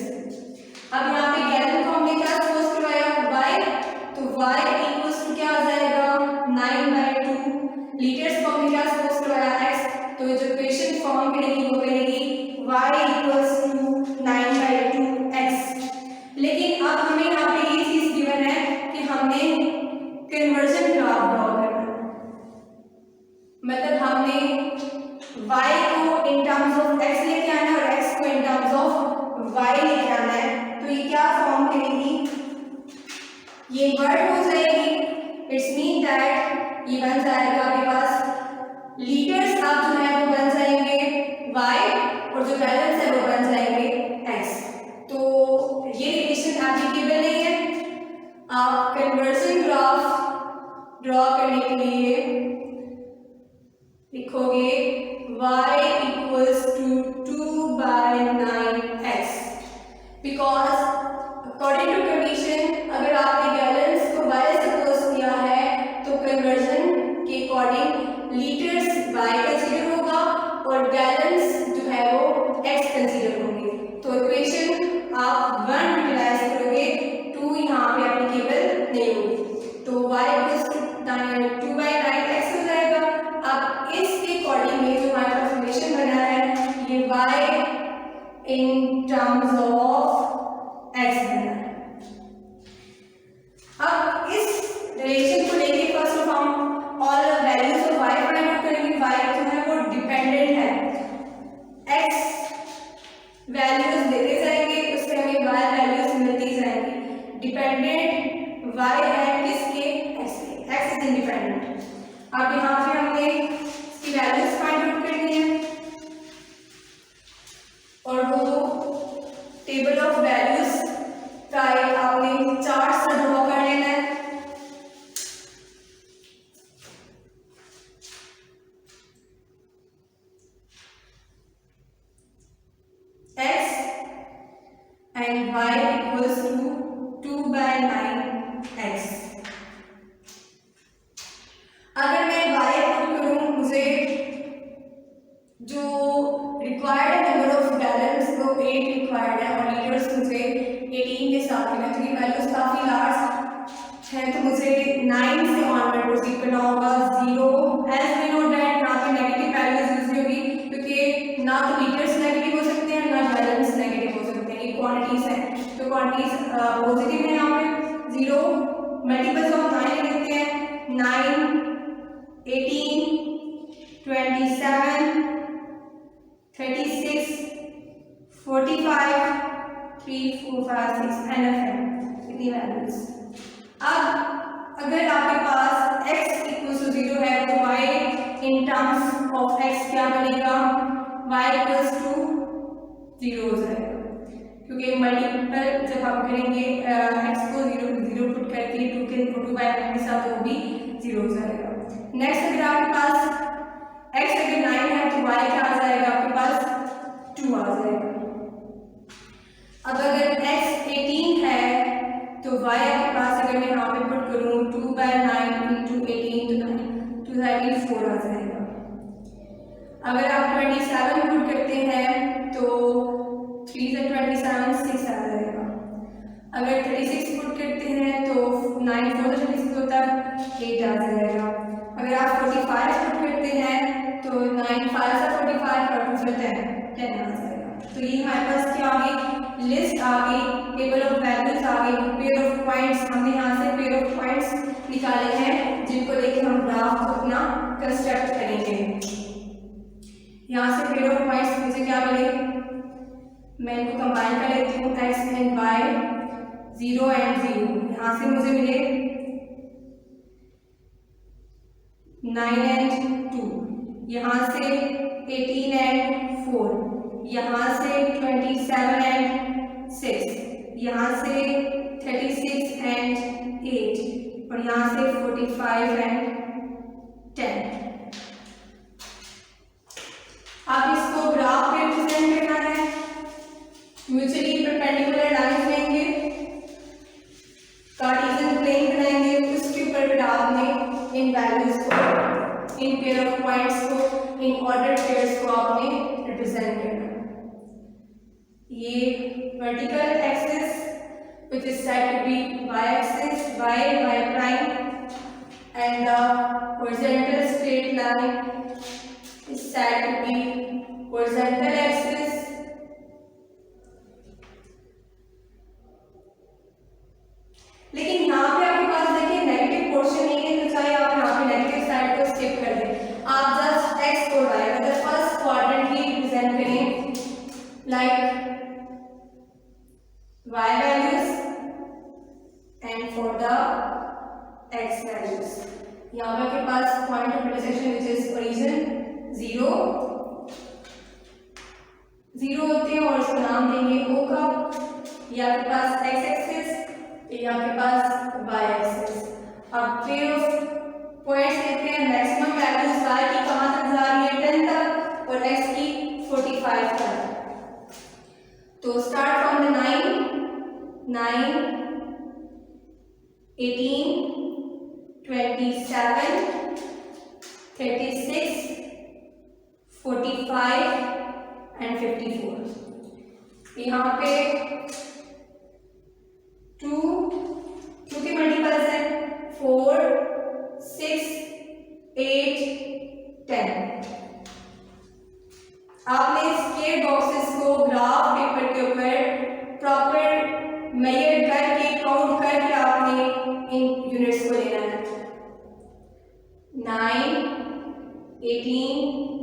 अब यहाँ पे गैलन को हमने क्या सपोज करवाया y, तो y इक्वल्स टू क्या आ जाएगा 9/2, लीटर्स को हमने क्या सपोज करवाया x, तो जो इक्वेशन फॉर्म करेगी वो करेगी y इक्वल्स टू 9/2x। लेकिन अब हमें यहाँ पे ये चीज गिवन है कि हमने कन्वर्जन ग्राफ ड्रॉ करना है, मतलब हमने y को इन टर्म्स ऑफ x लेके आना है और x को इन टर्म्स ऑफ y लेके आना है। तो ये क्या फॉर्म करेगी, ये वर्ड हो जाएगी। इट्स मीन दैट ये बन जाएगा आपके पास लीटर्स आप जो है वो बन जाएंगे y, और जो गैलन्स है वो बन जाएंगे x। तो ये रिलेशन एप्लीकेबल नहीं है। आप कन्वर्जन ग्राफ ड्रॉ करने के लिए लिखोगे y equals to 2/9x, because according to condition अगर आपने गैलन्स को y सपोज किया है तो कन्वर्जन के अकॉर्डिंग लीटर्स y कंसीडर होगा और गैलन्स जो है वो x कंसीडर होंगे। तो इक्वेशन आप 1 यूटिलाइज करोगे, 2 यहाँ पे एप्लीकेबल नहीं होगी, तो y इक्वल्स टू 2/9x हो जाएगा। अब इसके अकॉर्डिंग में जो हमारे पास रिलेशन बना है ये y in terms of x बना है। अब इस रिलेशन को लेके फर्स्ट ऑफ हम all values of y find out करेंगे। y जो है वो डिपेंडेंट है, x वैल्यूज देते जाएंगे उससे हमें y वैल्यूज मिलती जाएंगी। डिपेंडेंट y है किसके, x के, x इज इंडिपेंडेंट। अब यहाँ पे हमने इसकी वैल्यूज फाइंड आउट करनी है और वो टेबल ऑफ वैल्यूज का आपने चार्ट सा ड्रॉ कर लेना है। x and y equals to 2/9x। अगर मैं y पुट करूं, मुझे जो रिक्वायर्ड नंबर ऑफ गैलन्स वो 8 रिक्वायर्ड है और लीटर्स मुझे 18 के साथ में, तो ये वैल्यूज काफ़ी लार्ज है, तो मुझे 9 से ऑनवर्ड प्रोसीड करना होगा। 0 एज वी नो दैट यहाँ पे नेगेटिव वैल्यूज यूज होगी, क्योंकि ना तो लीटर्स नेगेटिव हो सकते हैं ना गैलन्स नेगेटिव हो सकते हैं, ये क्वांटिटीज पॉजिटिव है यहाँ पे 0, मल्टीपल्स ऑफ 9 लिखते हैं 9, 18, 27, 36, 45, 3, 4, 5, 6 NF है इतनी वैल्यूज। अब अगर आपके पास x इक्वल्स टू 0 है तो y in terms of x क्या बनेगा, y इक्वल्स टू 0 हो जाएगा, क्योंकि मल्टीपल जब हम करेंगे x को 0 पुट करके 2 के 2 बाय के साथ वो भी 0 हो जाएगा। नेक्स्ट अगर आपके पास x अगर 9 है तो y क्या आ जाएगा, आपके पास 2 आ जाएगा। अब अगर x 18 है तो y आपके पास अगर मैं यहाँ पे पुट करूँ 2 बाय 9 इंटू 18 तो 4 आ जाएगा। अगर आप 27 पुट करते हैं तो 3 से 27 6 आ जाएगा। अगर 36 पुट करते हैं तो 9 4 से 36 होता है 8 आ जाएगा। अगर आप 45 पुट करते हैं तो 9 5 से 45 और 2 से 10 आ जाएगा। तो ये हमारे पास क्या आ गई, लिस्ट आ गई, टेबल ऑफ वैल्यूज आ गई, पेयर ऑफ पॉइंट्स। हमने यहाँ से पेयर ऑफ पॉइंट्स निकाले हैं जिनको लेके हम ग्राफ को अपना कंस्ट्रक्ट करेंगे। यहाँ से पेयर ऑफ पॉइंट्स मुझे क्या मिले, मैं इनको कंबाइन कर लेती हूँ x एंड y 0 एंड 0। यहाँ से मुझे मिले 9 एंड 2, यहाँ से 18 एंड 4, यहाँ से 27 एंड 6, यहाँ से 36 एंड 8 और यहाँ से 45 एंड 10। आप इसको ग्राफ पे रिप्रेजेंट करना है, म्यूचुअली परपेंडिकुलर लाइन लेंगे, कार्टेशियन प्लेन बनाएंगे, उसके ऊपर फिर आपने इन वैल्यूज को, इन पेयर ऑफ पॉइंट्स को, इन ऑर्डर्ड पेयर्स को आपने रिप्रेजेंट करना है। ये vertical axis which is said to be y-axis, y prime, and the horizontal straight line is said to be horizontal axis. लेकिन यहाँ पे आपके पास देखिए नेगेटिव पोर्शन नहीं है, तो चाहे आप यहाँ पे नेगेटिव साइड को स्किप कर दें, आप जस्ट x और y अगर फर्स्ट क्वाड्रेंट ही रिप्रेजेंट करें like y values and for the x values। यहाँ पे आपके पास point of intersection which is origin 0 होते हैं और इसका नाम देंगे O का। ये आपके पास x एक्सिस, ये आपके पास y एक्सिस। अब पेयर ऑफ पॉइंट्स लेते हैं, मैक्सिमम वैल्यूज y की कहाँ तक जा रही है 10 तक और x की 45 तक। तो स्टार्ट फ्रॉम द 9, 18, 27, 36, 45 एंड 54। यहाँ पे 2 के मल्टीपल्स हैं 4, 6, 8, 10। आपने इसके बॉक्सेस को ग्राफ पेपर के ऊपर प्रॉपर मेजर करके काउंट करके आपने इन यूनिट्स को लेना है। 9, 18,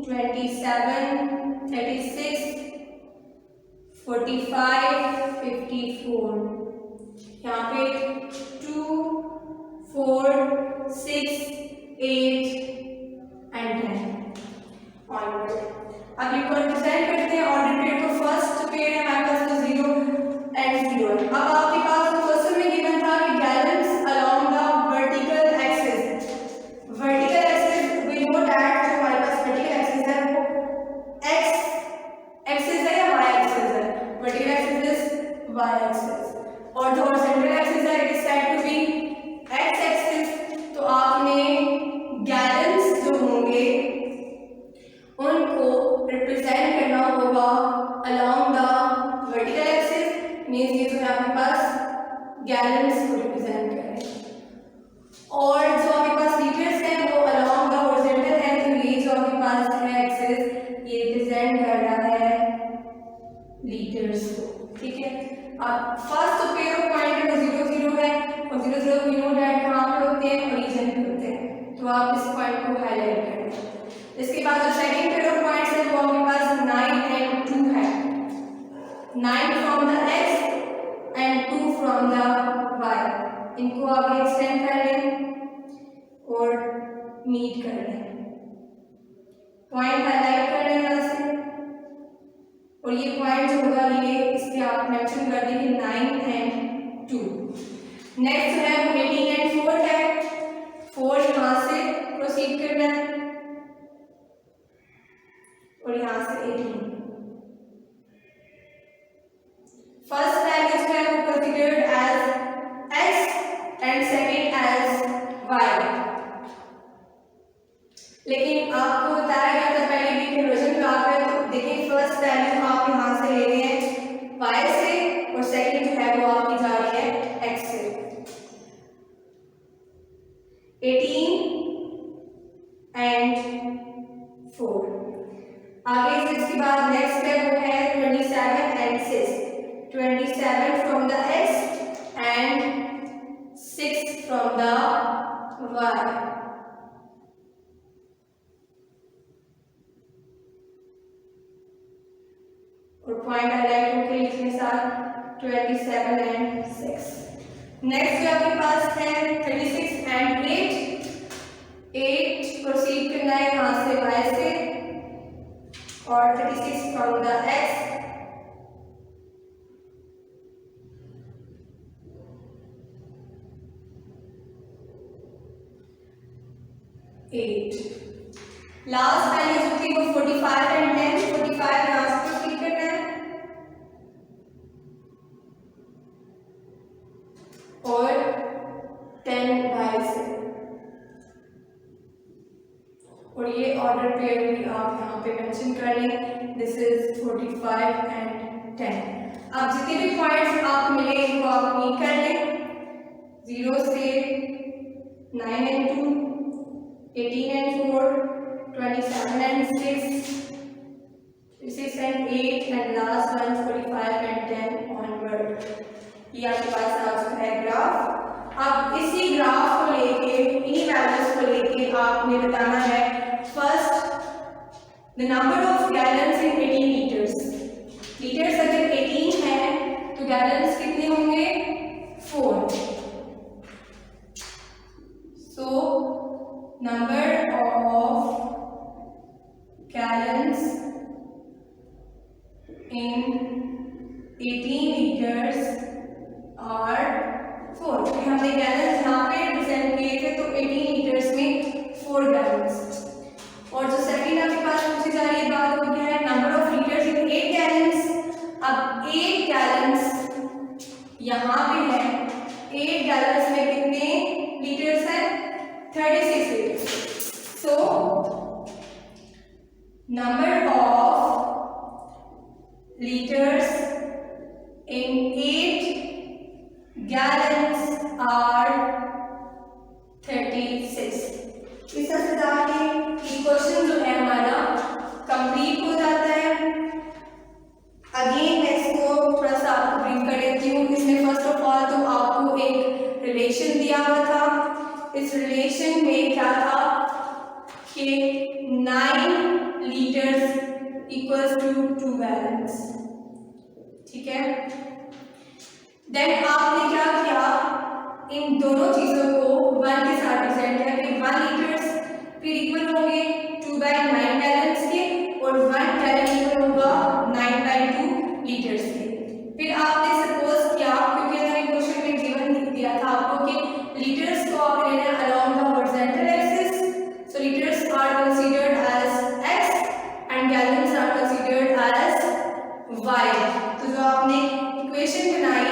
27, 36, 45, 54। यहाँ पे 2, 4, 6, 8 एंड 10 ऑनवर्ड। अब ये रिप्रेजेंट करते हैं ऑर्डर पेयर को। फर्स्ट पेयर है हमारे पास 0 एंड 0। अब आपके पास क्वेश्चन में गिवन था कि gallons along the vertical axis. Vertical axis we know that जो हमारे पास वर्टिकल एक्सिस है वो x एक्सिस है या y एक्सिस है। Vertical axis is y axis और जो हॉरिजॉन्टल एक्सिस है it is said to be x axis. तो आपने गैलेंस जो होंगे उनको रिप्रेजेंट करना होगा along the vertical axis. Means ये जो है आपके पास गैलेंस को रिप्रेजेंट करें और जो आपके पास लीटर्स है वो अलोंग द हॉरिजॉन्टल है। तो ये जो आपके पास है एक्सिस ये रिप्रेजेंट कर रहा है लीटर्स को। ठीक है। अब फर्स्ट तो पेयर ऑफ पॉइंट है वो 0 0 है और 0 0 वी नो दैट कहाँ पे होते हैं, ओरिजिन पे होते हैं, तो आप इस पॉइंट को हाईलाइट करें। इसके बाद जो सेकंड पेयर ऑफ पॉइंट्स है वो आपके पास 9 एंड 2 है, 9 from the x and 2 from the y, इनको आप एक्सटेंड कर लें और मीट कर लें, पॉइंट हाईलाइट कर लें यहाँ से, और ये पॉइंट जो होगा ये इसके आप मेंशन कर देंगे 9 एंड 2। नेक्स्ट जो है वो 18 एंड 4 है, 4 यहाँ से प्रोसीड करना है और यहाँ से 18। फर्स्ट वैल्यू जो है वो considered as x and second as y, लेकिन आपको बताया गया था पहले भी कि रिवर्जन ग्राफ है, तो देखिए फर्स्ट वैल्यू आप यहाँ से ले रहे हैं y से और सेकंड जो है वो आपकी जा रही है x से। 18 एंड 4, आगे इसके बाद नेक्स्ट है वो है 27 and 6, 27 from the x and 6 from the y। और पॉइंट हाईलाइट होकर लिखने साथ 27 एंड 6। नेक्स्ट जो आपके पास है 36 एंड 8, 8 प्रोसीड करना है यहाँ से y से और 36 from the x, last value जो थी वो 45 एंड 10, 45 यहाँ से प्रोसीड करना है और 10 y से, और ये ऑर्डर पेयर भी आप यहाँ पे मेंशन कर लें, दिस इज 45 एंड 10। अब जितने भी पॉइंट्स आप मिले इनको आप मीट कर लें, 0 से 9 and 2, 18 and 4, 27 and 6, 6 and 8 and last one 45 and 10 onward। ये आपके पास आ चुका है ग्राफ। अब इसी ग्राफ को लेके, इन्हीं वैल्यूज को लेके आपने बताना है first the number of gallons in 18 litres. Litres अगर 18 है तो गैलन्स कितने होंगे, 4। सो number of gallons in 18 liters are 4। हमने गैलन्स यहाँ पे रिप्रेजेंट किए थे तो 18 लीटर्स में 4 गैलन्स। और जो सेकंड आपके पास पूछी जा रही है बात वो क्या है, number of litres in 8 gallons. अब 8 गैलन्स यहाँ पे है, 8 गैलन्स में कितने लीटर्स हैं, 36 liters। So number of liters in 8 gallons are 36। इस तरह से जाके इक्वेशन जो है हमारा कंप्लीट हो जाता है। अगेन मैं इसको थोड़ा सा आपको ब्रीफ कर देती हूँ। इसमें फर्स्ट ऑफ ऑल तो आपको एक रिलेशन दिया हुआ था, इस रिलेशन में क्या था कि 9 लीटर्स इक्वल्स टू 2 गैलन्स, ठीक है। देन आपने क्या किया, इन दोनों चीजों को 1 के साथ रिप्रेजेंट किया कि 1 लीटर्स फिर इक्वल होंगे 2/9 गैलन्स के और 1 गैलन इक्वल होगा 9/2 लीटर्स के। फिर आपने सपोज किया, क्योंकि अगर क्वेश्चन में गिवन दिया था आपको कि लीटर्स को आपने लेना है along the horizontal axis, so liters are considered as x and gallons are considered as y। तो जो आपने इक्वेशन बनाई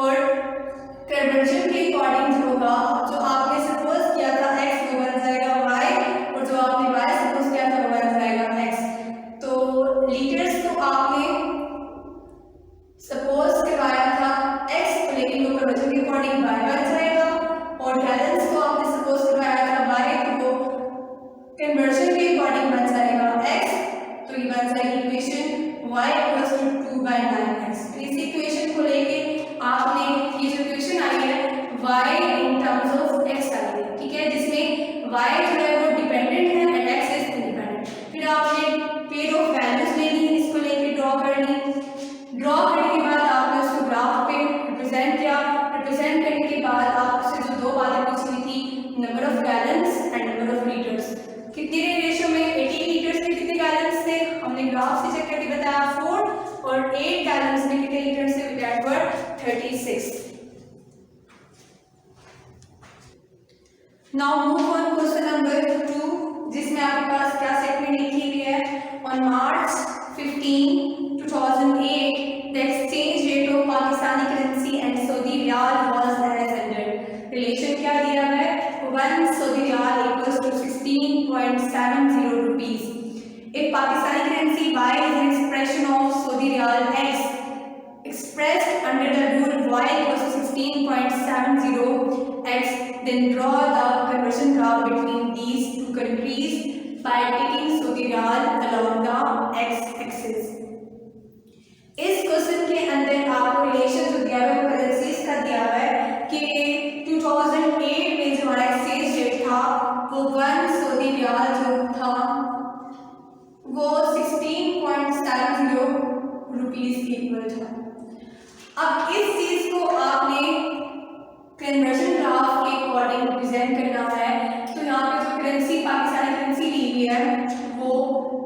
और कन्वर्जन के अकॉर्डिंग जो होगा, जो आपने सपोज किया था x वो बन जाएगा y और जो आपने y सपोज किया now move on question number 2, जिसमें आपके पास क्या स्टेटमेंट लिखी हुई है। On March 15, 2008 the exchange rate of Pakistani currency and Saudi riyal was as under। Relation क्या दिया हुआ है, 1 Saudi riyal equals to 16.70 rupees। If Pakistani currency Y is an expression of Saudi riyal X expressed under the rule Y equals to 16.70 X, then draw the conversion graph between these two countries by taking Saudi riyal along the X axis। इस question के अंदर आपको relation जो दिया हुआ है currencies का दिया हुआ है कि 2008 में जो हमारा एक्सचेंज रेट था वो 1 सऊदी रियाल जो था वो 16.70 रुपीस इक्वल था। अब इस चीज को आपने कन्वर्जन ग्राफ के अकॉर्डिंग रिप्रेजेंट करना है। तो यहाँ पे जो करेंसी पाकिस्तानी करेंसी ली हुई है वो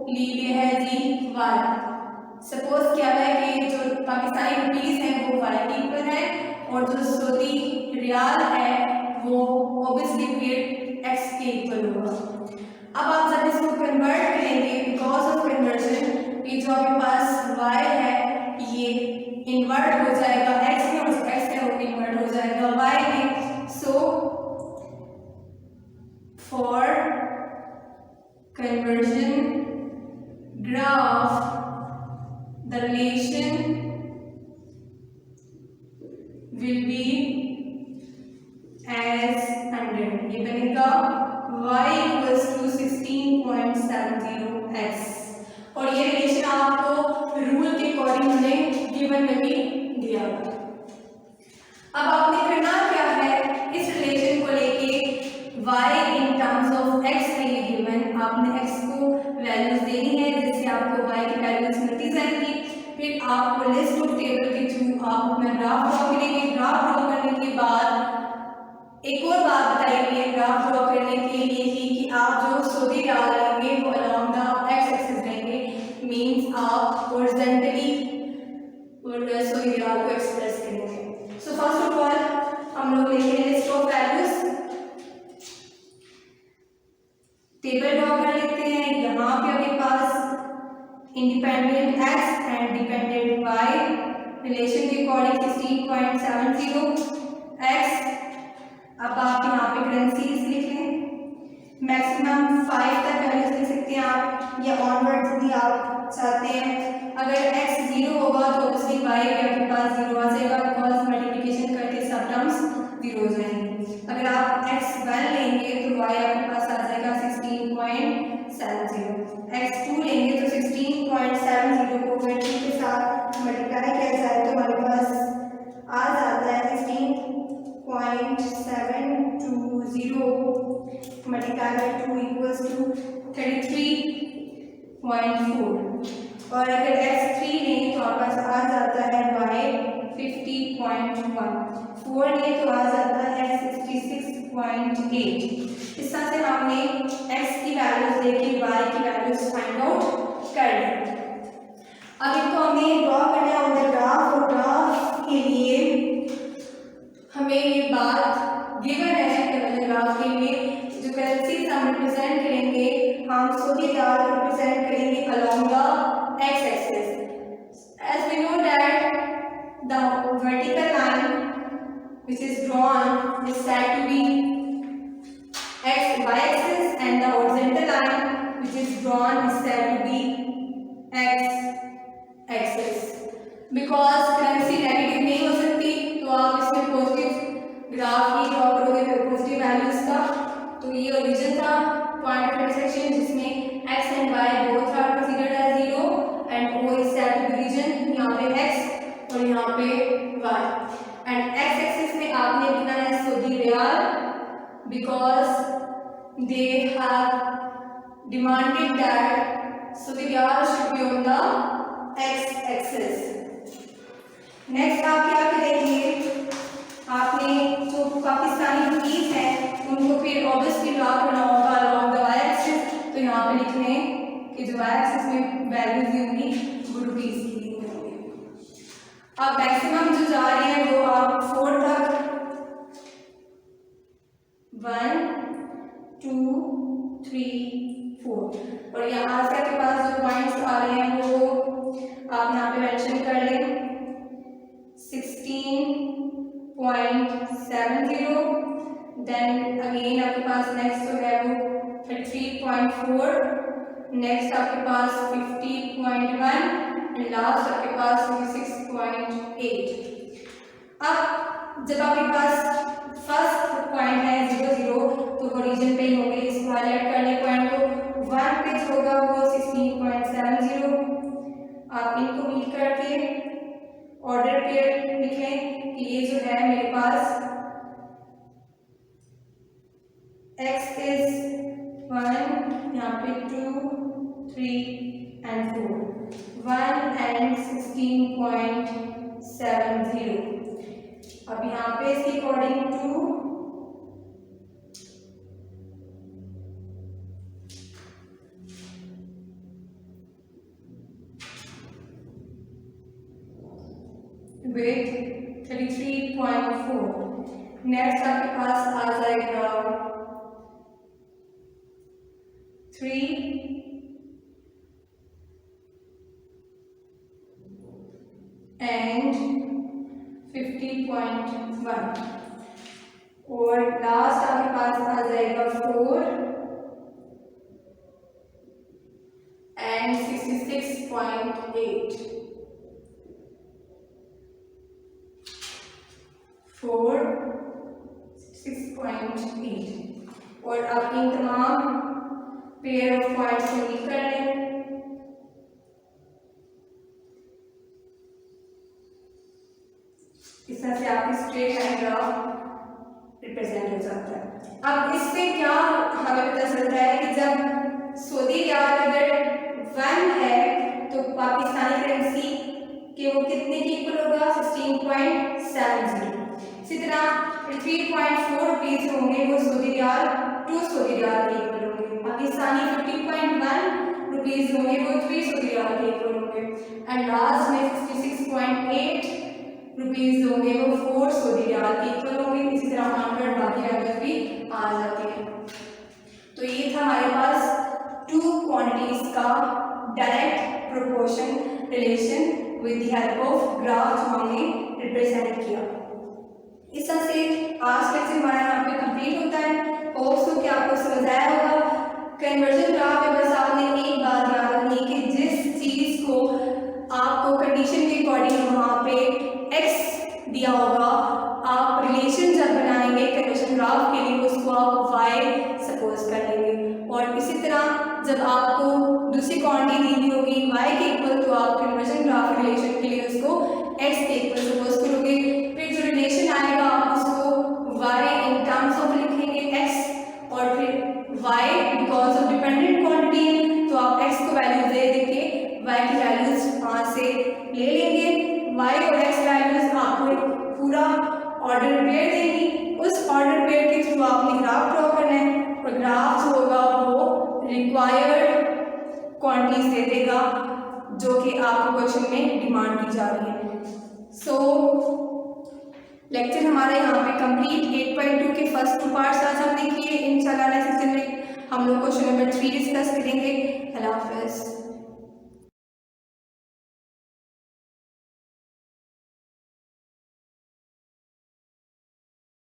ली हुई है जी वाई। सपोज क्या है कि जो पाकिस्तानी रुपीस है वो वाई के ऊपर है और जो सऊदी रियाल है वो ऑब्वियसली फिर एक्स के इक्वल होगा। अब आप जब इसको कन्वर्ट करेंगे बिकॉज ऑफ कन्वर्जन, ये जो आपके पास वाई है ये इन्वर्ट हो जाएगा एक्स में और एक्स है वो इन्वर्ट हो जाएगा वाई में। So for conversion graph the relation will be as under। ये बनेगा y equals to 16.70x और ये रिलेशन आपको रूल के अकॉर्डिंग हमने गिवन में भी दिया। अब आपने करना क्या है, इस रिलेशन को लेके y in terms of x है ये गिवन, आपने x को वैल्यूज देनी है जिससे आपको y की वैल्यूज मिलती जाएंगी। फिर आपको लिस्ट ऑफ टेबल के थ्रू आप अपना ग्राफ ड्रॉ करेंगे। ग्राफ ड्रॉ करने के बाद एक और बात बताइए ग्राफ ड्रॉ करने के लिए कि आप जो सऊदी रियाल लेंगे वो अलोंग द एक्स एक्सिस लेंगे, मींस आप हॉरिजॉन्टली सऊदी रियाल को एक्सप्रेस करेंगे। सो फर्स्ट ऑफ ऑल हम लोग लेंगे list of values, table draw कर लेते हैं। यहाँ पे आपके पास independent x and dependent y relation के अकॉर्डिंग 16.70x। अब आप यहाँ पे करेंसीज लिख लें, मैक्सिमम 5 तक वैल्यूज लिख सकते हैं आप या ऑनवर्ड भी आप चाहते हैं। अगर x 0 होगा तो ऑब्वियसली y भी आपके पास 0 आ जाएगा बिकॉज मल्टीप्लिकेशन करके सब टर्म्स 0 हो जाएंगे। अगर आप x 1 लेंगे तो y आपके पास आ जाएगा 16.70। x2 लेंगे तो 16.70 को 20 के साथ मल्टीप्लाई किया जाए तो हमारे पास आ जाता है 16.720 मल्टीप्लाई बाय 2 इक्वल्स टू 33.4। और अगर x3 लें तो हमारे पास आ जाता है y 50.1, 4 लें तो आ जाता है 66.8। इस तरह से हमने x की वैल्यूज लेके y की वैल्यूज फाइंड आउट कर ली। अब इनको हमें ड्रॉ करना है ऑन द ग्राफ और ग्राफ के लिए हमें ये बात गिवन है कि ग्राफ के लिए जो करेंसीज हम रिप्रेजेंट करेंगे, हम सऊदी रियाल रिप्रेजेंट करेंगे along the X axis. As we know that the vertical line which is drawn is said to be y axis and the horizontal line which is drawn is said to be x axis। because currency negative नहीं हो सकती तो आप इसमें positive graph ही draw करोगे positive values का। तो ये ओरिजिन था पॉइंट ऑफ इंटरसेक्शन जिसमें x and y both are considered as 0 and O is set to be region, यहाँ पे x और यहाँ पे y। एंड x एक्सिस में आपने लिखना है Saudi riyal because they have demanded that Saudi riyal should be on the x axis. Next आप क्या करेंगे, आपने जो पाकिस्तानी रुपीस है उनको फिर ऑब्वियसली ड्रॉ करना होगा अलोंग द y एक्सिस। तो यहाँ पे लिखने कि जो y एक्सिस में वैल्यूज होंगी वो रुपीस की होंगी। अब मैक्सिमम जो जा रहे हैं वो आप 4 तक 1 2 3 4 और यहाँ से आपके पास जो पॉइंट्स आ रहे हैं वो आप यहाँ पे मेंशन कर लें 16.70 देन अगेन आपके पास नेक्स्ट जो है वो 33.4 नेक्स्ट आपके पास 50.1 एंड लास्ट आपके पास 56.8। अब जब आपके पास फर्स्ट पॉइंट है 0 0 तो ओरिजिन पे ही होंगे, इसको हाईलाइट कर ले पॉइंट को। 1 पे जो होगा वो 16.70। आप इनको मीट करके ऑर्डर पेयर लिखें कि ये जो है मेरे पास x इज 1 यहाँ पे 2 3 and 4 1 and 16.70। अब यहाँ पे इसके अकॉर्डिंग टू विथ 33.4 नेक्स्ट आपके पास आ जाएगा 3 and 50.1 और लास्ट आपके पास आ जाएगा 4 and 66.8 4 6.8 और आप इन तमाम पेयर ऑफ पॉइंट्स को लिख कर लें। इस तरह से आपकी स्ट्रेट लाइन ग्राफ रिप्रेजेंट हो जाता है। अब इससे क्या हमें पता चलता है कि जब सऊदी रियाल अगर 1 है तो पाकिस्तानी करेंसी के वो कितने की इक्वल होगा 16.70। इसी तरह 3.4 रुपीज होंगे वो सऊदी रियाल 2 सऊदी रियाल के इक्वल होंगे। पाकिस्तानी 50.1 रुपीज होंगे वो 3 सऊदी रियाल के इक्वल होंगे एंड लास्ट में 66.8 रुपीज होंगे वो 4 सऊदी रियाल के इक्वल होंगे। इसी तरह 100 बाकी नंबर भी आ जाते हैं। तो ये था हमारे पास 2 क्वांटिटीज का direct proportion relation with the help of graph जो हमने रिप्रेजेंट किया। इस तरह से आज लेक्चर हमारा यहाँ पे कंप्लीट होता है। होप्स हो कि आपको समझ आया होगा। कन्वर्जन ग्राफ में बस आपने एक बात याद रखनी कि जिस चीज को आपको कंडीशन के अकॉर्डिंग वहाँ पे x दिया होगा, आप रिलेशन जब बनाएंगे कन्वर्जन ग्राफ के लिए उसको आप y सपोज कर लेंगे और इसी तरह जब आपको दूसरी क्वांटिटी दी हुई होगी y के इक्वल तो आप कन्वर्जन ग्राफ रिलेशन के लिए उसको x के इक्वल सपोज करोगे। फिर जो रिलेशन आएगा आप उसको y इन टर्म्स ऑफ लिखेंगे x और फिर y because of dependent quantity तो आप x को वैल्यू दे देके y की वैल्यूज वहाँ से ले लेंगे। y और x वैल्यूज आपको पूरा ऑर्डर पेयर देंगी। उस ऑर्डर पेयर के थ्रू आपने ग्राफ ड्रॉ करना है और ग्राफ जो होगा वो रिक्वायर्ड क्वांटिटीज दे देगा जो कि आपको क्वेश्चन में डिमांड की जा रही है। सो लेक्चर हमारा यहाँ पे कंप्लीट 8.2 के फर्स्ट 2 पार्ट्स आज हमने किए। इंशाल्लाह नेक्स्ट सेशन में हम लोग क्वेश्चन नंबर 3 डिस्कस करेंगे। अल्लाह हाफ़िज़।